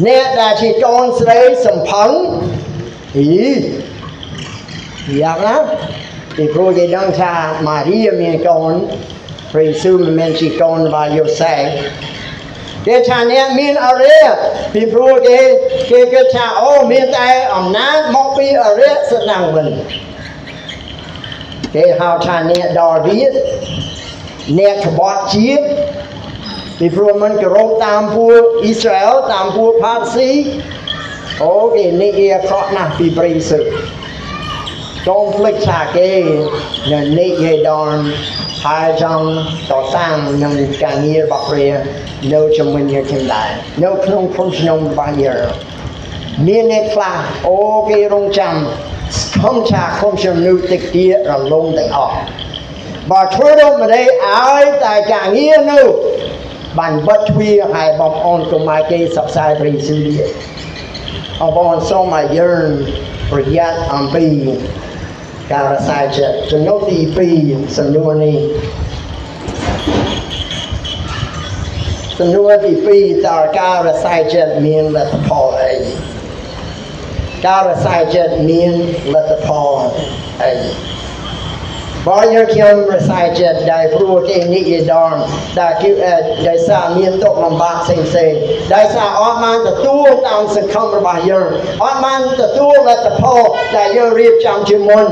เนี่ยได้ชีโจนสเลยสมพังอยากนะที่ครูจะดังชามาเรียมีโจนปรีซื้อมันเป็นชีโจนบาโยเซ่เดชาเนี่ยมีอะไรพี่ครูเกชาโอ้มีแต่อำนาจมองปีอะไรสนังมัน គេហៅថាអ្នកដល់រៀនអ្នកក្បត់ជាតិពីព្រោះมันគោរពតាមពួកអ៊ីស្រាអែលតាមពួកផារស៊ីអូគេនិយាយខកណាស់ពីព្រះយេស៊ូវកុំភ្លេចថាគេនឹងនិយាយដល់ហើយចង់តតាំងនឹងការងាររបស់ព្រះនៅជាមួយយើងទាំងដែរនៅក្នុងក្រុមជំនុំរបស់យើងមានអ្នកខ្លះអូគេរងចាំខំឆាខំជំនុំតិចទៀតរលំទាំងអស់បើធ្វើដូចម្ដេចឲ្យតែការងារនោះបានបិទទ្វារឲ្យបងប្អូនកុំឲ្យគេសរសើរព្រះយេស៊ូវទៀតបងប្អូនសូមឲ្យយើងប្រយ័ត្នអំពីការរសាយចិត្តចំណុចទី2សំណួរនេះសំណួរទី2តើការរសាយចិត្តមានលទ្ធផលអីការរសាយចិត្តមានលទ្ធផលអីបើយើងខ្ញុំរសាយចិត្តដែលព្រោះគេនិយាយដល់ដែលគេដែលសារមានទុកលំបាកផ្សេងៗដែលសារអត់បានទទួលតាមសង្គមរបស់យើងអត់បានទទួលលទ្ធផលដែលយើងរៀបចំជាមុន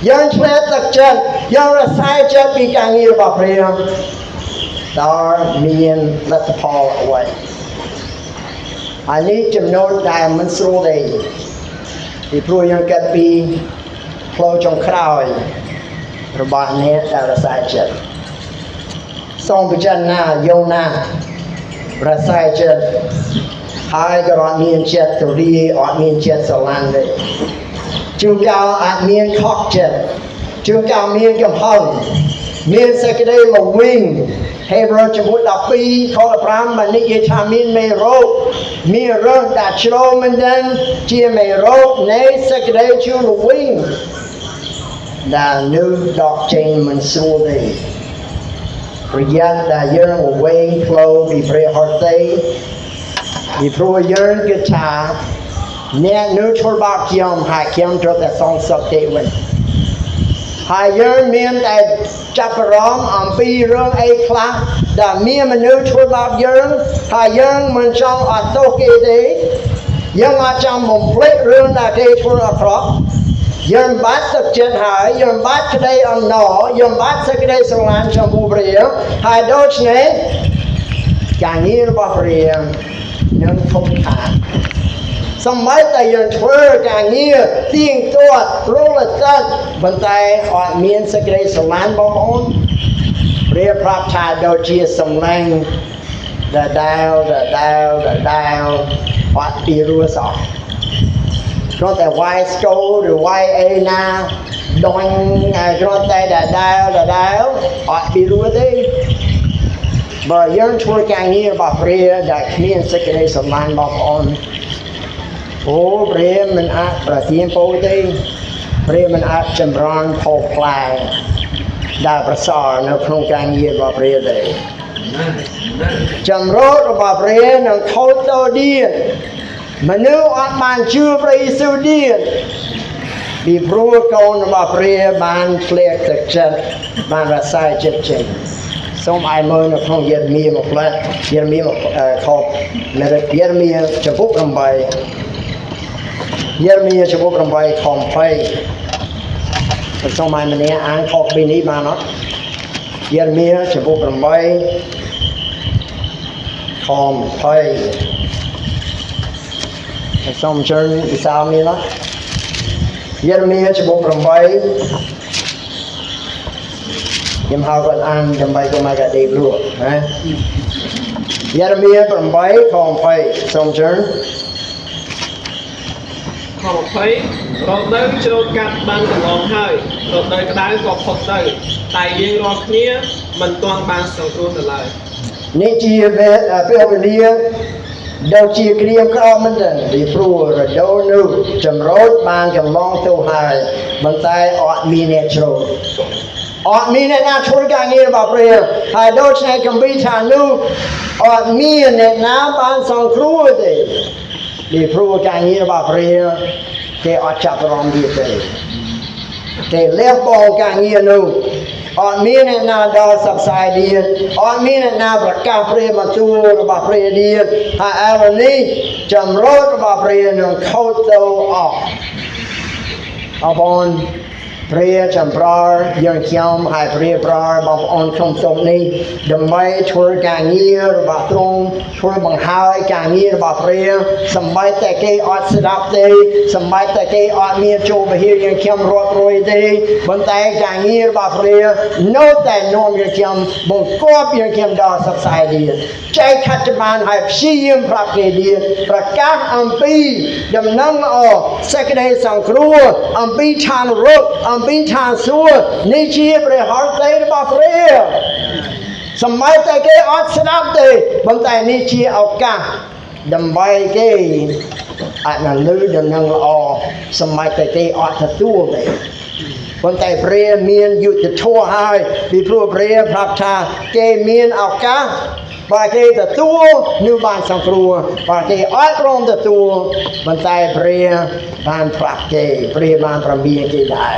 យើងឆ្លៀតទឹកចិត្តយើងរសាយចិត្តពីការងាររបស់ព្រះតើមានលទ្ធផលអ្វីអានេះចំណុចដែលមិនស្រួលទេពីព្រោះយើងគិតពីផ្លូវចុងក្រោយរបស់អ្នកដែលរសាយចិត្តសូមពិចារណាយល់ណារសាយចិត្តហើយក៏អត់មានចិត្តទូលាយអត់មានចិត្តស្រឡាញ់ទេជួនកាលអាចមានខកចិត្តជួនកាលមានកំហឹងមានសេចក្តីល្វីងហេព្រើរចំពោះ12ខ15បាននិយាយថាមានមេរោគមានរោគដែលជ្រោមមិនដឹងជាមេរោគនៃសេចក្តីជួលល្វីងដែលនៅដកចេញមិនស្រួលទេប្រយ័ត្នដែលយើងវែងផ្លូវពីព្រះហស្តីពីព្រោះយើងគិតថាអ្នកនៅធ្វើបាបខ្ញុំហើយខ្ញុំត្រូវតែសងសឹកទេវិញហើយយើងមានតែចាប់អារម្មណ៍អំពីរឿងអីខ្លះដែលមានមនុស្សធ្វើបាបយើងហើយយើងមិនចង់អត់ទោសគេទេយើងអត់ចង់បំភ្លេចរឿងដែលគេធ្វើអាក្រក់យើងបាត់ទឹកចិត្តហើយយើងបាត់ក្តីអំណរយើងបាត់សេចក្តីស្រឡាញ់ចំពោះព្រះហើយដូច្នេះការងាររបស់ព្រះនឹងខុសខាតសម្បត្តិតែយើងធ្វើការងារទៀងទាត់រលទឹកប៉ុន្តែអត់មានសេចក្តីស្រឡាញ់បងប្អូនព្រះប្រាប់ថាដូចជាសំឡេងដដែលអត់ពីរសោះគ្រាន់តែវាយស្គរឬវាយអីណាដងគ្រាន់តែដដែលអត់ពីរទេបើយើងធ្វើការងាររបស់ព្រះដែលគ្មានសេចក្តីស្រឡាញ់បងប្អូនអូព្រះមិនអាចប្រទានពរទេព្រះមិនអាចចម្រើនផលផ្លែដែលប្រសើរនៅក្នុងការងាររបស់ព្រះទេចម្រើនរបស់ព្រះនឹងខូចទៅទៀតមនុស្សអត់បានជឿព្រះយេស៊ូវទៀតពីព្រោះកូនរបស់ព្រះបានធ្លាក់ទឹកចិត្តបានរសាយចិត្តចេញសូមឲ្យមើលនៅក្នុងយេរេមៀមួយផ្លែយេរេមៀខយេរេមៀចំពុក8យេរេមៀចំពុក8ខ20សូមឲ្យម្នាក់អានខពីនេះបានអត់យេរេមៀចំពុក8ខ20សូមជើញពិសាមានអត់យេរេមៀចំពុក8ខ្ញុំហៅគាត់អានដើម្បីកុំឲ្យកាដេបលក់ណាយេរេមៀ8ខ20សូមជើញខ20រដូវច្រូតកាត់បានកន្លងហើយរដូវក្តៅក៏ផុតទៅតែយើងរាល់គ្នាមិនទាន់បានសង្គ្រោះទៅឡើយនេះជាពេលវេលាដែលជាគ្រាក្រមែនទេពីព្រោះរដូវនោះចម្រូតបានកន្លងទៅហើយប៉ុន្តែអត់មានអ្នកច្រូតអត់មានអ្នកណាធ្វើការងាររបស់ព្រះហើយដូច្នេះគម្ពីរថានោះអត់មានអ្នកណាបានសង្គ្រោះទេពីព្រោះការងាររបស់ព្រះគេអត់ចាប់អារម្មណ៍ទៀតទេគេលះបង់ការងារនោះអត់មានអ្នកណាដល់សព្វផ្សាយទៀតអត់មានអ្នកណាប្រកាសព្រះបន្ទូលរបស់ព្រះទៀតហើយឥឡូវនេះចម្រូតរបស់ព្រះនឹងខូចទៅអស់អរបង ព្រះចំប្រល់យើងខ្ញុំហើយព្រះប្រល់បងប្អូនក្នុងតុនេះដើម្បីធ្វើការងាររបស់ទ្រង់ធ្វើបង្ហើយការងាររបស់ព្រះសម្បីតែគេអត់ស្ដាប់ទេសម្បីតែគេអត់មានចូលពហិយើងខ្ញុំរាប់រយទេប៉ុន្តែការងាររបស់ព្រះនៅតែនាំយើងខ្ញុំបង្គាប់យើងខ្ញុំដល់សព្វផ្សាយទៀតចែកខត្តបានហើយព្យាយាមប្រាប់គេទៀតប្រកាសអំពីដំណឹងល្អសេចក្តីសង្គ្រោះអំពីឋានរកអំពីឋានសួគ៌នេះជាព្រះហឫទ័យរបស់ព្រះសម្បីតែគេអត់ស្ដាប់ទេប៉ុន្តែនេះជាឱកាសដើម្បីគេអាចនឹងលឺដំណឹងល្អសម្បីតែគេអត់ទទួលទេប៉ុន្តែព្រះមានយុទ្ធធម៌ហើយពីព្រោះព្រះប្រាប់ថាគេមានឱកាសបើគេទទួលនឹងបានសង្គ្រោះបើគេអត់ព្រមទទួលប៉ុន្តែព្រះបានប្រាប់គេព្រះបានប្រមានគេដែរ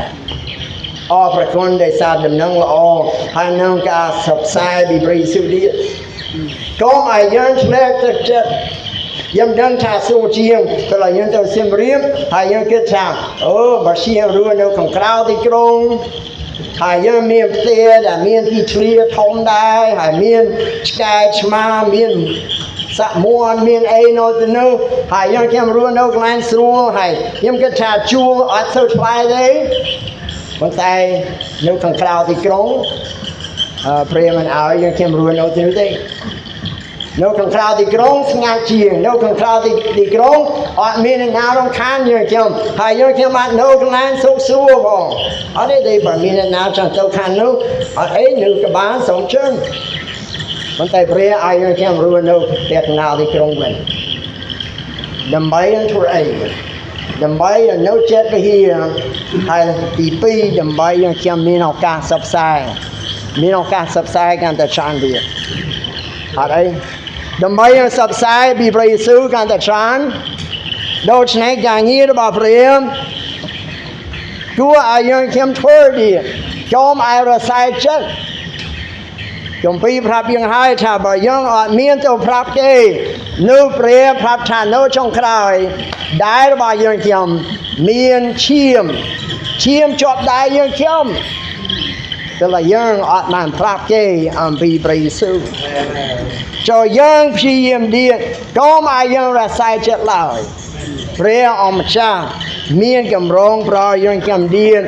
អរព្រគុណដែលសារដំណឹងល្អហើយនឹងការផ្សព្វផ្សាយពីព្រះយេស៊ូវទៀតកុំឲ្យយើងឆ្លេកទឹកចិត្តយើងដឹងថាស្រួលជាងតែយើងទៅសៀមរាបហើយយើងគិតថាអូបើសៀមរស់នៅខាងក្រៅទីក្រុងហើយយើងមានផ្ទះដែលមានទីធ្លាធំដែរហើយមានឆ្កែឆ្មាមានសាក់មួនមានអីនៅទៅនោះហើយយើងខ្ញុំរស់នៅកន្លែងស្រួលហើយខ្ញុំគិតថាជួលអត់ទៅថ្លៃទេប៉ុន្តែនៅខាងក្រៅទីក្រុងព្រះមិនអោយយើងខ្ញុំរស់នៅទីនោះទេនៅខាងក្រៅទីក្រុងស្ងាត់ជាងនៅខាងក្រៅទីក្រុងអត់មានអ្នកណារំខានយើងខ្ញុំហើយយើងខ្ញុំបាននៅកន្លែងសុខស្រួលផងអត់ទេបើមានអ្នកណាចង់ទៅខាងនោះអត់អីនៅក្បាលសូមជើងប៉ុន្តែព្រះឲ្យយើងខ្ញុំរស់នៅផ្ទះកណ្ដាលទីក្រុងវិញដើម្បីធ្វើអីដើម្បីនៅចិត្តវិហារហើយទី2ដើម្បីយើងខ្ញុំមានឱកាសសិក្សាមានឱកាសសិក្សាកាន់តែច្រើនទៀតអត់អីដើម្បីយើងសិក្សាពីព្រះយេស៊ូវកាន់តែច្រើនដូច្នេះការងាររបស់ព្រះគួរឲ្យយើងខ្ញុំធ្វើទៀតចូលឲ្យរសាយចិត្តចំពីប្រាប់យើងហើយថាបើយើងអត់មានទៅប្រាប់គេនៅព្រះប្រាប់ថានៅចុងក្រោយដែររបស់យើងខ្ញុំមានឈាមជាប់ដែរយើងខ្ញុំតែយើងអត់បានប្រាប់គេអំពីព្រះយេស៊ូវចូលយើងព្យាយាមទៀតកុំឲ្យយើងរសាយចិត្តឡើយព្រះអម្ចាស់មានកម្រងប្រយើងខ្ញុំទៀត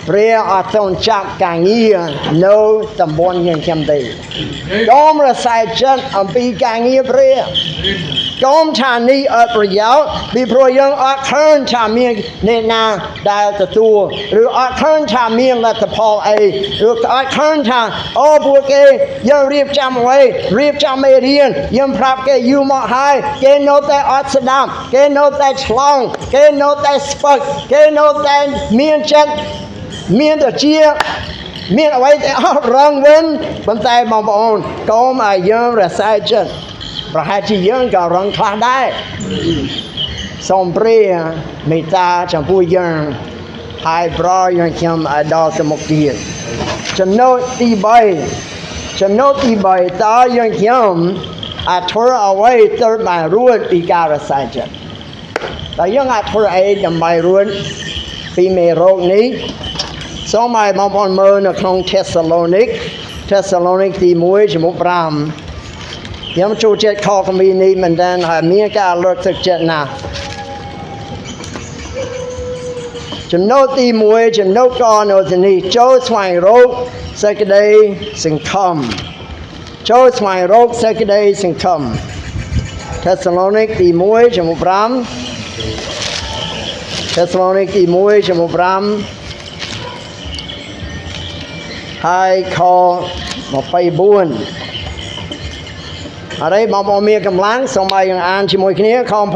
ព្រះអត់ទៅចាប់ការងារនៅតំបន់យើងខ្ញុំទេកុំរសាយចិត្តអំពីការងារព្រះកុំថានេះអត់ប្រយោជន៍ពីព្រោះយើងអត់ឃើញថាមានអ្នកណាដែលទទួលឬអត់ឃើញថាមានលទ្ធផលអីឬអត់ឃើញថាអូពួកគេយើងរៀបចំអ្វីរៀបចំមេរៀនយើងប្រាប់គេយូរមកហើយគេនៅតែអត់ស្ដាប់គេនៅតែឆ្លងគេនៅតែស្ពឹកគេនៅតែមានចិត្តមានតែជាមានអ្វីតែអត់រងវិញប៉ុន្តែបងប្អូនកុំឲ្យយើងរសាយចិត្តប្រហែលជាយើងក៏រងខ្លះដែរសូមព្រះមេត្តាចំពោះយើងហើយប្រយើងខ្ញុំឲ្យដល់ទៅមុខទៀតចំណុចទី3តើយើងខ្ញុំអាចធ្វើអ្វីទៅបានរួចពីការរសាយចិត្តតើយើងអាចធ្វើអីដើម្បីរួចពីមេរោគនេះសូមឲ្យបងប្អូនមើលនៅក្នុងថេសាឡូនីកទី1ចំពោះ5ខ្ញុំចូលចិត្តខគមីនេះមែនតើហើយមានការលើកទឹកចិត្តណាស់ចំណុចទី1ចំណុចក៏នៅទីនេះចូលស្វែងរកសេចក្តីសង្ឃឹមចូលស្វែងរកសេចក្តីសង្ឃឹមថេសាឡូនីកទី1ចំពោះ5ថេសាឡូនីកទី1ចំពោះ5ហើយខ24អរិយបងប្អូនមានកម្លាំងសូមឲ្យយើងអានជាមួយគ្នាខ24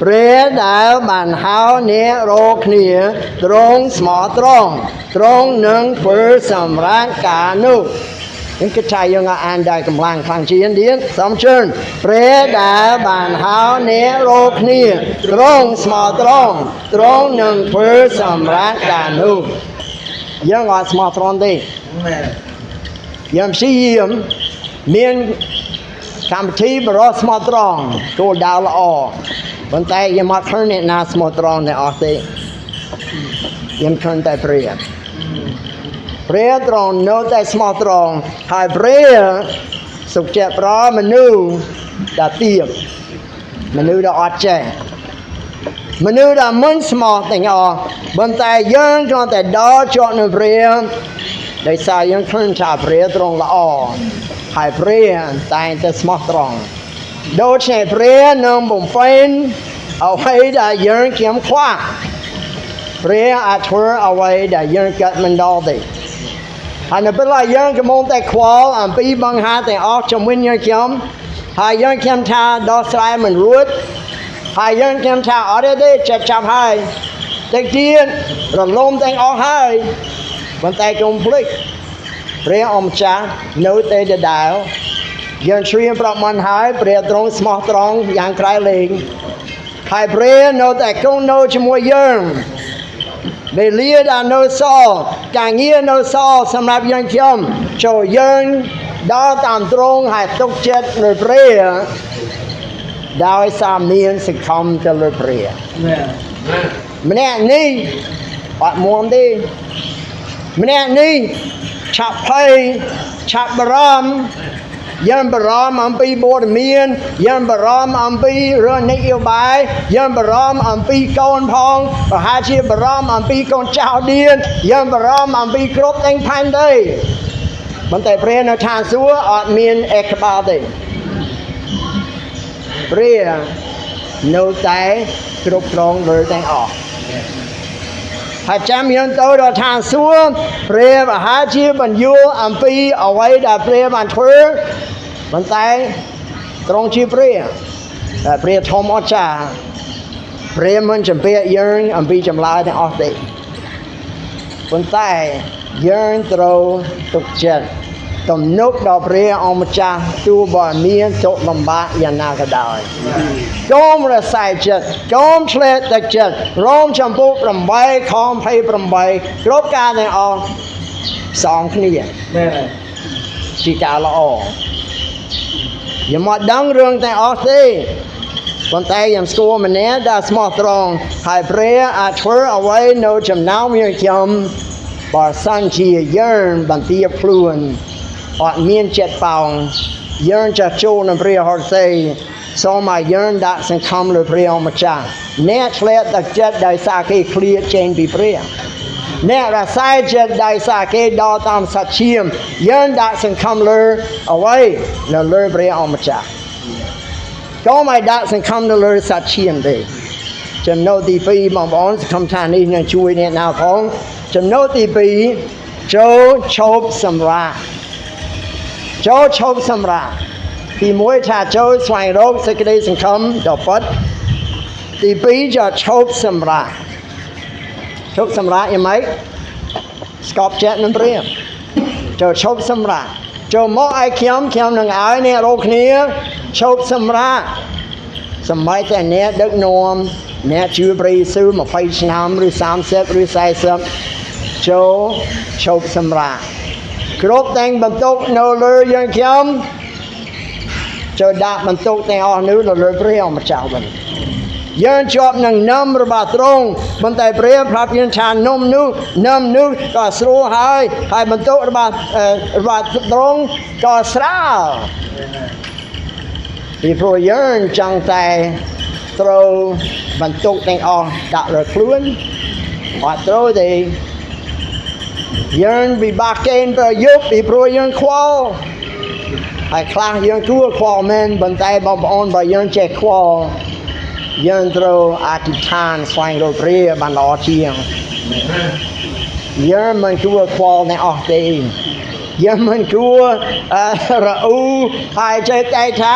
ព្រះដែលបានហៅអ្នករាល់គ្នាទ្រង់ស្មោះត្រង់ទ្រង់នឹងធ្វើសម្រាប់ការនោះខ្ញុំគិតថាយើងអានដែរកម្លាំងខ្លាំងជាងទៀតសូមជឿនព្រះដែលបានហៅអ្នករាល់គ្នាទ្រង់ស្មោះត្រង់ទ្រង់នឹងធ្វើសម្រាប់ការនោះយើងអត់ស្មោះត្រង់ទេយើងព្យាយាមមានកម្មវិធីបរិសុទ្ធស្មោះត្រង់គោលដៅល្អប៉ុន្តែយើងមកឃើញអ្នកណាស្មោះត្រង់អ្នកអស់ទេ ยังคืนแต่เปรียตรงโน้ตแต่สมอตรงหายเปรียสุขเจ็บร้อมนุษย์ดาเตียบมนุษย์ดาอดเจมนุษย์ดามุ่งสมอแต่งออบนแต่ยังจนแต่ดอจอดนเปรียได้สายยังคืนชาเปรียตรงละอหายเปรียแต่แต่สมอตรงโดยใช้เปรียนำบุ๋มเป็นเอาไว้ได้ยังเขียมคว้าเปรียอาชัวเอาไว้ได้ยังเกิดมันดอดีอันนั้นเป็นไรยังกระมงแต่ควอลอันปีบังหาแต่ออกจมวิญญาณเขียมหายยังเขียมชาดอกสายมันรุดหายยังเขียมชาออเดอร์ได้จับจับให้แต่เดียนระลมแต่งออกให้มันแต่กลมพลิกเปรียอมจ้าโน้ตเตจะดาวยังช่วยประมันหายเปรียตรงสมอตรงอย่างไกลเล็งหายเปรียโน้ตแต่กงโน้ตจมวยยังในเลียดานโนซอการเงียโนซอสำหรับยังเขียมโจยังดาวตามตรงหายตกเจ็ดเลยเปรียดาวสามเนียนสิคำจะเลยเปรียมันแน่นี่ปัดมวมดีมันแน่นี่ฉับเพยฉับบรามยังบรามอัมปีโบดเมียนยังบรามอัมปีเรื่องนิยบายยังบรามอัมปีกอนพองหาชีบรามอัมปีกอนเจ้าเดียนยังบรามอัมปีครบแต่งพันได้มันแต่เปรียนทานซัวอดเมียนเอกบาดีเปรียโนแต่ครบตรงเลยแต่งออกหากจำยังโตดทางซัวเปรียบหาชีบันยูอัมปีเอาไว้ได้เปรียบันทุรมันแต่ตรงชีเปรียแต่เปรียทอมอจาเปรียมันจำเปียยังอัมปีจำลายแต่ออกได้มันแต่ยังตรงตุกเจ็ดตมนุกดอกเปรียอมจาตัวบ่เมียนโจลำบากยันนากระดอยก้มระใส่เจ็ดก้มเฉลตตะเจ็ดร้องจำปุปรำใบคอมไพ่ปรำใบครบการในออกสองขณีชีกาละออกอย่ามาดังเรื่องแต่ออกสิคนแต่ยังสกัวมันเนี้ยได้สมอตรงหายเปรียอาชัวเอาไว้โนจำน้ำยังเขียมบาสันชียืนบันเทียพลุนอดเมียนเจ็ดเป่ายืนจะโจนเปรียหอดเซสมัยยืนดักสังคำเลยเปรียอมจ้าเนตเลตเจ็ดได้สาเกเคลียเจนปีเปรียเนตระไซเจ็ดได้สาเกดอตามสัจเชียมยืนดักสังคำเลยเอาไว้เลยเปรียอมจ้าก็ไม่ดักสังคำเลยสัจเชียมดีจำโนตีปีบางบอนคำทานนี้ยังช่วยเนี่ยนาพงจำโนตีปีโจชบสำราโจชบสำราที่มวยชาโจสวายโรคสกัดสังคมดอกปัดที่ปีจะชบสำรายังไหมสกอบเจ็ดนั่นเปรียบโจชบสำราโจมอไอเขียมหนังอายเนี่ยโรคนี้ชบสำราสมัยแต่เนี้ยดึกนวมเนี้ยชื่อปรีซื้อมาไฟชนามหรือ30หรือ40โจชบสำราครบแต่งบรรทุกโนเลยยังเขียมเจอดาบรรทุกแต่งออกนู้นเลยเปรี้ยวมาเจ้าบันยืนจอบหนังน้ำระบาดตรงบนแต่เปรี้ยวพระพิญชานนมนู้น้ำนู้ก็สู้หายบรรทุกระบาดตรงก็สลาวที่พระยืนจังแต่ตรงบรรทุกแต่งออกดักเลยคลุ้นวัดตรงที่ยังbị bạc kênh và giúp bị proยังควอไอ้คลายังทั่วควอแมนบนใต้บอมออนไปยังเจ็ดควอยังโตอธิษฐานสวายโรเปรียบันอเชียงยังมันทั่วควอในออกตียังมันทั่วระอูหายใจใจช้า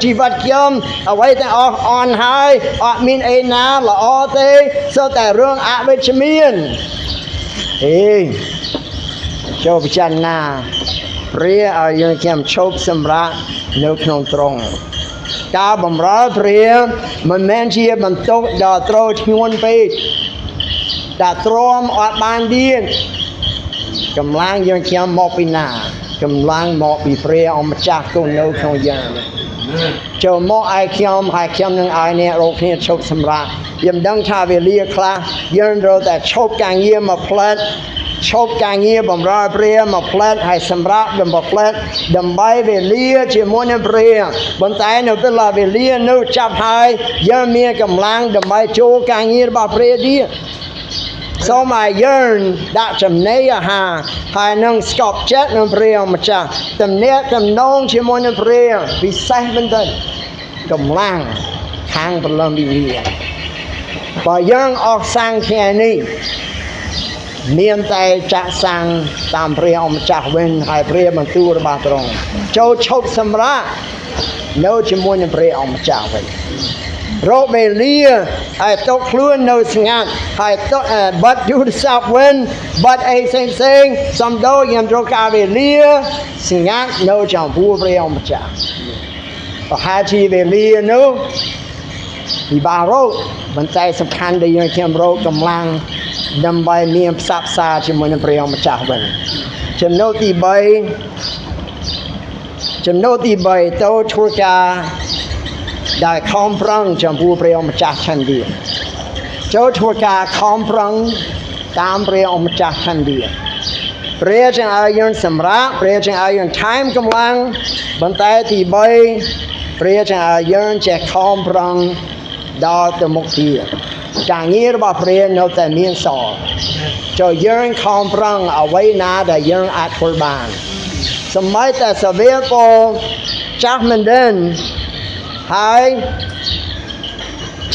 ชีวิตเขียมเอาไว้แต่ออกอ่อนหายออกมินเอนาละอเตโซแต่เรื่องอาเวชเมียนโชบจันนาเปรียเอายังเขียมโชบสำราเนื้อขนมตรงกาบำราเปรียมันแมนเชียมันตกดาโตรชวนไปดาโตรมอดบานเดียนกำลังยังเขียมมอปีนากำลังมอปีเปรียเอามาจากตัวเนื้อขนมยาง ចូលមកឲ្យខ្ញុំនឹងឲ្យអ្នករកគ្នាឈប់សម្រាប់យើងមិនដឹងថាវេលាខ្លះយើងរកតែឈប់ការងារមកផ្លែតឈប់ការងារបម្រើព្រះមកផ្លែតហើយសម្រាប់បំផ្លែតដើម្បីវេលាជាមួយនឹងព្រះប៉ុន្តែនៅពេលវេលានោះចាប់ហើយយើងមានកម្លាំងដើម្បីចូលការងាររបស់ព្រះទៀតសូមឲ្យយើងដាក់ចំណីអាហារហើយនឹងស្កប់ចិត្តនឹងព្រះម្ចាស់ទំនាក់ទំនងជាមួយនឹងព្រះពិសេសមែនទែនកម្លាំងខាងព្រលឹងវិញ្ញាណបើយើងអស់សាំងថ្ងៃនេះមានតែចាក់សាំងតាមព្រះអម្ចាស់វិញហើយព្រះបន្ទូលរបស់ទ្រង់ចូលឈប់សម្រាកនៅជាមួយនឹងព្រះអម្ចាស់វិញរកវេលាហើយទុកខ្លួននៅស្ងាត់ហើយទុកបាត់យូរស័ព្ទវិញបាត់អីផ្សេងសំដោយើងរកការវេលាស្ងាត់នៅចំពោះព្រះអម្ចាស់ប្រហែលជាវេលានោះពិបាករកប៉ុន្តែសំខាន់ដែលយើងខ្ញុំរកកម្លាំងដើម្បីមានផ្សព្វផ្សាជាមួយនឹងព្រះអម្ចាស់វិញចំណុចទី3ទៅធ្វើការដែលខំប្រឹងចំពោះព្រះអម្ចាស់ឆន្ទៈចូលធ្វើការខំប្រឹងតាមព្រះអម្ចាស់ឆន្ទៈព្រះจึงឲ្យយើងសម្រាប់ព្រះจึงឲ្យយើងថែមកម្លាំងប៉ុន្តែទី3ព្រះจึงឲ្យយើងចេះខំប្រឹងដល់ទៅមុខទៀតការងាររបស់ព្រះនៅតែមានសល់ចូលយើងខំប្រឹងអ្វីណាដែលយើងអាចធ្វើបានសម្បីតែសាវកចាស់មិនដឹងហើយ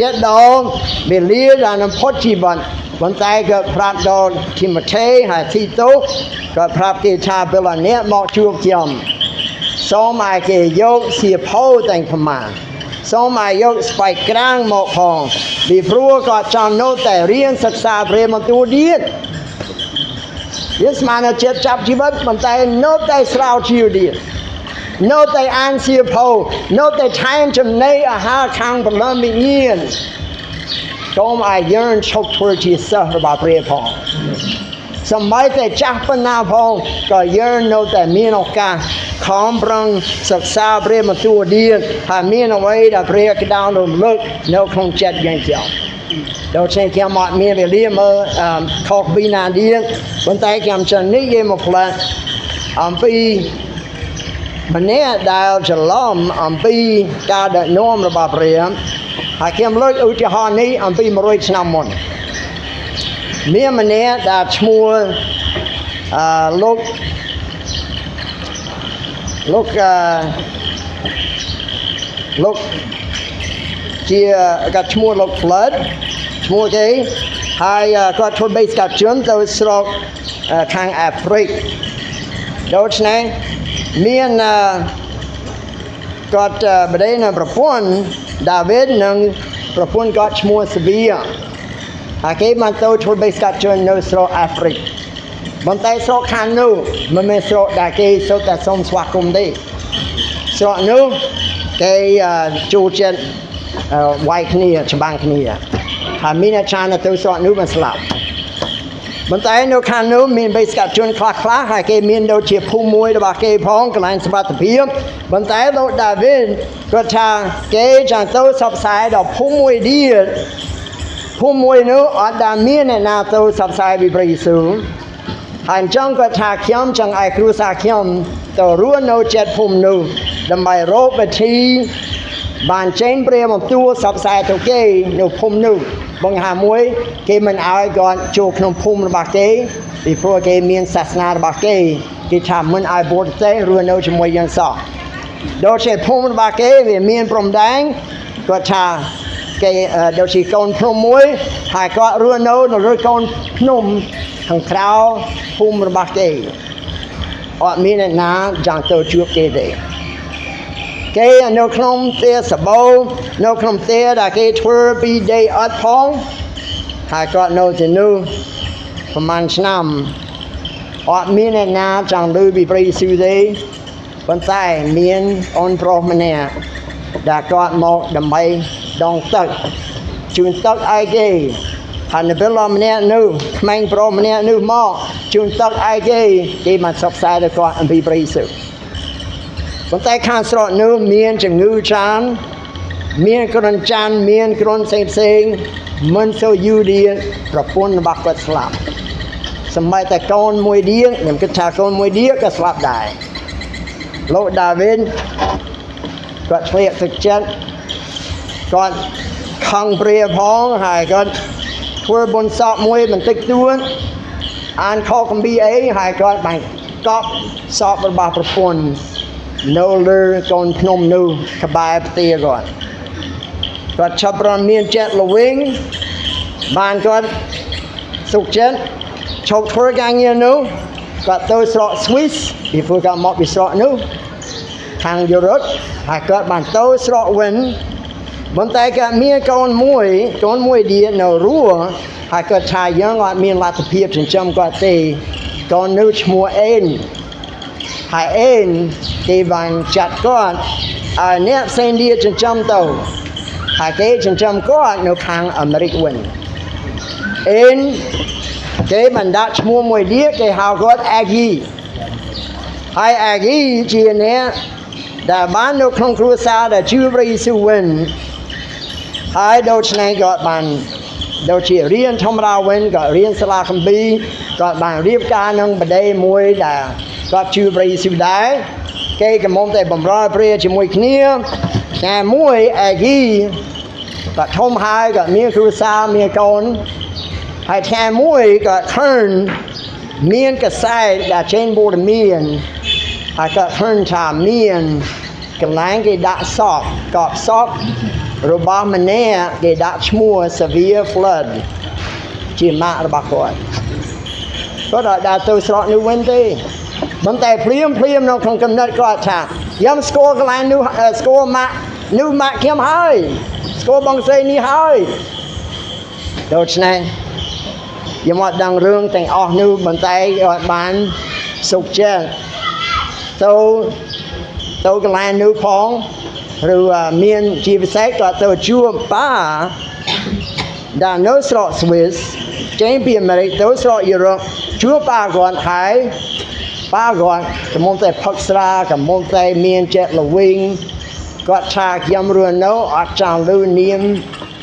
ចិត្តដល់វេលាដែលនឹងផុតជីវិតប៉ុន្តែក៏ប្រាប់ដល់ធីម៉ូថេហើយទីតូក៏ប្រាប់គេថាពេលនេះមកជួបខ្ញុំសូមឲ្យគេយកសៀវភៅទាំងប្រមាណសូមឲ្យយកស្បែកក្រាំងមកផងពីព្រោះក៏ចង់នៅតែរៀនសិក្សាព្រះបន្ទូលទៀតវាស្មានចិត្តចាប់ជីវិតប៉ុន្តែនៅតែស្រាវជ្រាវទៀតនៅតែអានសៀវភៅនៅតែថែមចំណីអាហារខាងព្រលឹងវិញ្ញាណសូមឲ្យយើងឈប់ធ្វើជាសិស្សរបស់ព្រះផងសម្បីតែចាស់ប៉ុណ្ណាផងក៏យើងនៅតែមានឱកាសខំប្រឹងសិក្សាព្រះបន្ទូលទៀតហើយមានអ្វីដែលព្រះក្តៅរំលឹកនៅក្នុងចិត្តយើងចង់ដល់ពេលខ្ញុំអត់មានវេលាមើលខុសពីណាទៀតប៉ុន្តែខ្ញុំចង់និយាយមកផ្លែអំពីម្នាក់ដែលច្រឡំអំពីការដឹកនាំរបស់ព្រះហើយខ្ញុំលើកឧទាហរណ៍នេះអំពី100ឆ្នាំមុនមានម្នាក់ដែលឈ្មោះលោកជាគាត់ឈ្មោះលោក Flood ឈ្មោះគេហើយគាត់ធ្វើបេសកជនទៅស្រុកខាងអាហ្វ្រិកដូច្នេះមានគាត់បដិនៅប្រពន្ធដាវីតនិងប្រពន្ធគាត់ឈ្មោះសាវីហើយគេបានទៅធ្វើបេសកជននៅស្រុកអាហ្វ្រិកប៉ុន្តែស្រុកខាងនោះមិនមែនស្រុកដែលគេសូត្រតែសូមស្វាគមន៍ទេស្រុកនោះគេចូលចិត្តវាយគ្នាច្បាំងគ្នាហើយមានអាចារ្យទៅស្រុកនោះបានស្លាប់ប៉ុន្តែនៅខាងនោះមានបេសកជនខ្លះហើយគេមានដូចជាភូមិមួយរបស់គេផងកន្លែងសម្បត្តិភាពប៉ុន្តែលោកដាវីតគាត់ថាគេចង់ទៅសបផ្សាយដល់ភូមិមួយទៀតភូមិមួយនោះអត់ដែលមានអ្នកណាទៅសបផ្សាយពីព្រះយេស៊ូវហើយអញ្ចឹងគាត់ថាខ្ញុំចង់ឲ្យគ្រួសារខ្ញុំទៅរស់នៅជិតភូមិនោះដើម្បីរកវិធីបានចេញព្រះបន្ទូលសបផ្សាយទៅគេនៅភូមិនោះបង្ហាមួយគេមិនឲ្យគាត់ចូលក្នុងភូមិរបស់គេពីព្រោះគេមានសាសនារបស់គេគេថាមិនឲ្យបរទេសរស់នៅជាមួយយើងសោះដូចជាភូមិរបស់គេវាមានព្រំដែនគាត់ថាគេដូចជាកូនភ្នំមួយហើយគាត់រស់នៅលើកូនភ្នំខាងក្រៅភូមិរបស់គេអត់មានអ្នកណាចង់ទៅជួបគេទេគេនៅក្នុងផ្ទះសបោនៅក្នុងផ្ទះដែលគេធ្វើពីដីអត់ផងហើយគាត់នៅទីនោះប្រហែលឆ្នាំអត់មានអ្នកណាចង់ឮពីព្រះយេស៊ូវទេប៉ុន្តែមានអូនប្រុសម្នាក់ដែលគាត់មកដើម្បីដងទឹកជូនទឹកឲ្យគេហើយនៅពេលម្នាក់នោះក្មេងប្រុសម្នាក់នោះមកជូនទឹកឲ្យគេបានសបផ្សាយដល់គាត់អំពីព្រះយេស៊ូវ ប៉ុន្តែខាងស្រកនោះមានជំងឺច្រើនមានគ្រុនច័ន្ទមានគ្រុនផ្សេងមិនសូវយូរឌីប្រពន្ធរបស់គាត់ស្លាប់សម្រាប់តែកូនមួយឌីខ្ញុំគិតថាកូនមួយឌីក៏ស្លាប់ដែរលោកដាវីនគាត់ឆ្លៀកទឹកចិត្តគាត់ខំព្រាផងហើយគាត់ធ្វើបុណ្យសពមួយបន្តិចតួចអានខគម្ពីរអីហើយគាត់បានកប់សពរបស់ប្រពន្ធនៅលើកូនភ្នំនោះក្បែរផ្ទះគាត់ចាប់រមានចិត្តល្វីងបានគាត់សុខចិត្តឈប់ធ្វើការងារនោះគាត់ទៅស្រក Swiss ពីព្រោះគាត់មកពីស្រកនោះខាងយុរ៉ុបហើយគាត់បានទៅស្រកវិញប៉ុន្តែគាត់មានកូនមួយឌីនៅរស់ហើយគាត់ថាយើងអត់មានលទ្ធភាពចិញ្ចឹមគាត់ទេកូននោះឈ្មោះអេនហើយអេនគេបានចាត់គាត់ឲ្យអ្នកផ្សេងទៀតចិញ្ចឹមទៅហើយគេចិញ្ចឹមគាត់នៅខាងអាមេរិកវិញអេនគេបានដាក់ឈ្មោះមួយទៀតគេហៅគាត់អាហ្គីហើយអាហ្គីជាអ្នកដែលបាននៅក្នុងគ្រួសារដែលជឿព្រះយេស៊ូវវិញហើយដូច្នេះគាត់បានដូចជារៀនធម្មតាវិញក៏រៀនសាលាគម្ពីរគាត់បានរៀបការនឹងបដិមួយដែលគាត់ជឿព្រះយេស៊ូវដែរគេកំពុងតែបម្រើព្រះជាមួយគ្នាតែមួយអាហ្គីគាត់ធំហើយគាត់មានគ្រួសារមានកូនហើយថ្ងៃមួយគាត់ឃើញមានកសែតដែលចេញព័ត៌មានហើយគាត់ឃើញថាមានកន្លែងគេដាក់សពកប់សពរបស់ម្នាក់គេដាក់ឈ្មោះ Severe Flood ជាម៉ាករបស់គាត់គាត់អត់ដាក់ទៅស្រកនោះវិញទេប៉ុន្តែព្រាមនៅក្នុងកំណត់គាត់ថាខ្ញុំស្គាល់កន្លែងនោះស្គាល់ម៉ាក់នោះម៉ាក់ខ្ញុំហើយស្គាល់បងស្រីនេះហើយដូច្នេះខ្ញុំអត់ដឹងរឿងទាំងអស់នោះប៉ុន្តែគាត់បានសុខចិត្តទៅកន្លែងនោះផងឬមានជាពិសេសគាត់ទៅជួបប៉ាដែលនៅស្រុក Swiss ចេញពីអាមេរិកទៅស្រុកយុរ៉ុបជួបប៉ាគាត់ហើយប៉ាគាត់កំពុងតែផឹកស្រាកំពុងតែមានចិត្តល្វីងគាត់ថាខ្ញុំរស់នៅអត់ចង់ឮនាម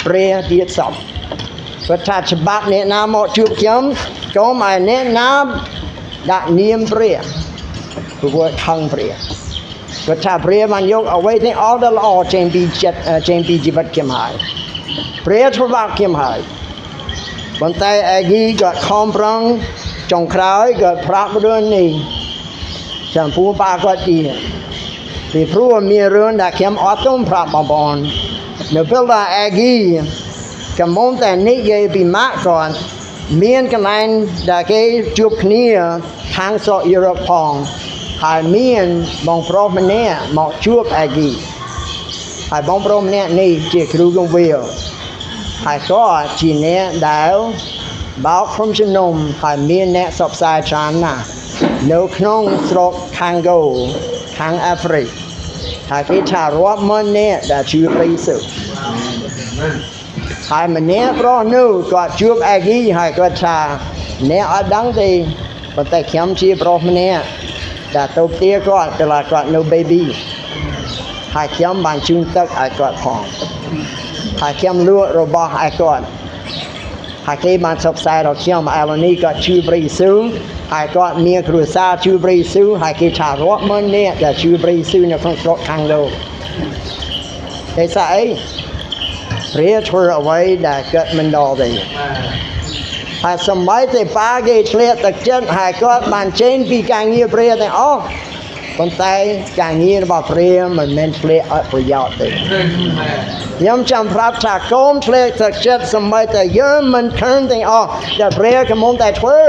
ព្រះទៀតសោះគាត់ថាច្បាប់អ្នកណាមកជួបខ្ញុំកុំឲ្យអ្នកណាដាក់នាមព្រះព្រោះគាត់ខឹងព្រះគាត់ថាព្រះបានយកអ្វីទាំងអស់ដែលល្អចេញពីជីវិតខ្ញុំហើយព្រះធ្វើបាបខ្ញុំហើយប៉ុន្តែអាហ្គីគាត់ខំប្រឹងចុងក្រោយគាត់ប្រាប់រឿងនេះចំពោះប៉ាគាត់ទៀតពីព្រោះមានរឿងដែលខ្ញុំអត់ទាន់ប្រាប់បងប្អូននៅពេលដែលអាហ្គីកំពុងតែនិយាយពីម៉ាក់គាត់មានកន្លែងដែលគេជួបគ្នាខាងស្រុកយុរ៉ុបផងហើយមានបងប្រុសម្នាក់មកជួបអាហ្គីហើយបងប្រុសម្នាក់នេះជាគ្រូកងវាលហើយក៏ជាអ្នកដែលបោកក្រុមជំនុំហើយមានអ្នកសបផ្សាយច្រើនណាស់នៅក្នុងស្រុកខាងហ្គោខាងអាហ្វ្រិកហើយគេថារាប់ម៉ឺនអ្នកដែលជឿព្រះយេស៊ូវហើយម្នាក់ប្រុសនោះគាត់ជួបអាហ្គីហើយគាត់ថាអ្នកអត់ដឹងទេប៉ុន្តែខ្ញុំជាប្រុសម្នាក់ដែលទៅផ្ទះគាត់ពេលគាត់នៅ baby ហើយខ្ញុំបានជូនទឹកឲ្យគាត់ផងហើយខ្ញុំលក់របស់ឲ្យគាត់ហើយគេបានសបផ្សាយដល់ខ្ញុំឥឡូវនេះគាត់ជឿព្រះយេស៊ូវហើយគាត់មានគ្រួសារជឿព្រះយេស៊ូវហើយគេថារាប់ម៉ឺននាក់ដែលជឿព្រះយេស៊ូវនៅក្នុងស្រុកខាងលោកតែស្អីព្រះធ្វើអ្វីដែលកើតមិនដល់ទេហើយសម្ប័យតែប៉ាគេឆ្លៀតទឹកចិត្តហើយគាត់បានចេញពីការងារព្រះទាំងអស់ប៉ុន្តែការងាររបស់ព្រះមិនមែនឆ្លៀតអត់ប្រយោជន៍ទេខ្ញុំចាំប្រាប់ថាកុំឆ្លៀតទឹកចិត្តសម្ប័យតែយើងមិនឃើញទាំងអស់ដែលព្រះកំពុងតែធ្វើ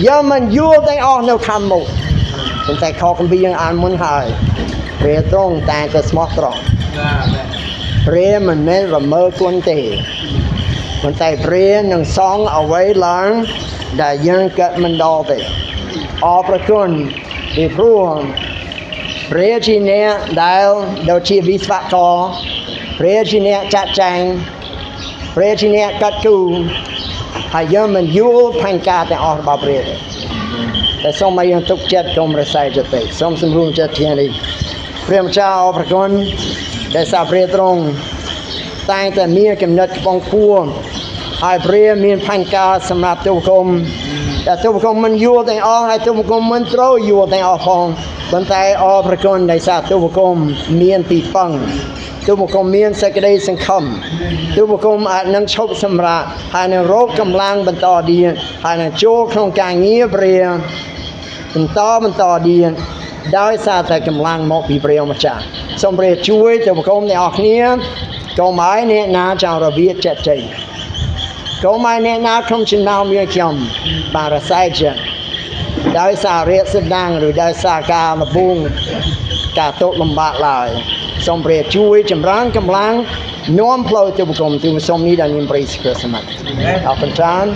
យើងមិនយល់ទាំងអស់នៅខាងមុខប៉ុន្តែខគម្ពីរយើងអានមុនហើយព្រះទ្រង់តែងតែស្មោះត្រង់ព្រះមិនមែនរមើលគុណទេប៉ុន្តែព្រះនឹងសងអ្វីឡើងដែលយើងកើតមិនដល់ទេអរព្រគុណពីព្រោះព្រះជាអ្នកដែលដូចជាវិស្វករព្រះជាអ្នកចាត់ចែងព្រះជាអ្នកកាត់គូហើយយើងមិនយល់ផែនការទាំងអស់របស់ព្រះទេតែសូមឲ្យយើងទុកចិត្តកុំរសាយចិត្តទេសូមសម្រួមចិត្តជានេះ ព្រះម្ចាស់អរព្រគុណដែលសាព្រះទ្រង់តែងតែមានគំនិតខ្ពង់ខ្ពស់ហើយព្រះមានផែនការសម្រាប់ទុកគុំតែទុកគុំមិនយល់ទាំងអស់ហើយទុកគុំមិនត្រូវយល់ទាំងអស់ផងប៉ុន្តែអរព្រគុណដែលសារទុកគុំមានទីពឹងទុកគុំមានសេចក្តីសង្ឃឹមទុកគុំអាចនឹងឈប់សម្រាកហើយនឹងរកកម្លាំងបន្តទៀតហើយនឹងចូលក្នុងការងារព្រះបន្តទៀតដោយសារតែកម្លាំងមកពីព្រះម្ចាស់សូមព្រះជួយទុកគុំអ្នកនរគ្នាកុំឲ្យអ្នកណាចង់រវិតចិត្តចេញកុំឲ្យអ្នកណាក្នុងចំណោមយើងខ្ញុំបានរសែកចិត្តដោយសាររាគស្ដាំងឬដោយសារការលពងការទុកលំបាកឡើយសូមព្រះជួយចម្រើនកម្លាំងនាំផ្លូវទៅបង្គំទូសូមនេះដែលមានព្រះគ្រីស្ទសម្បត្តិអរគុណច្រើន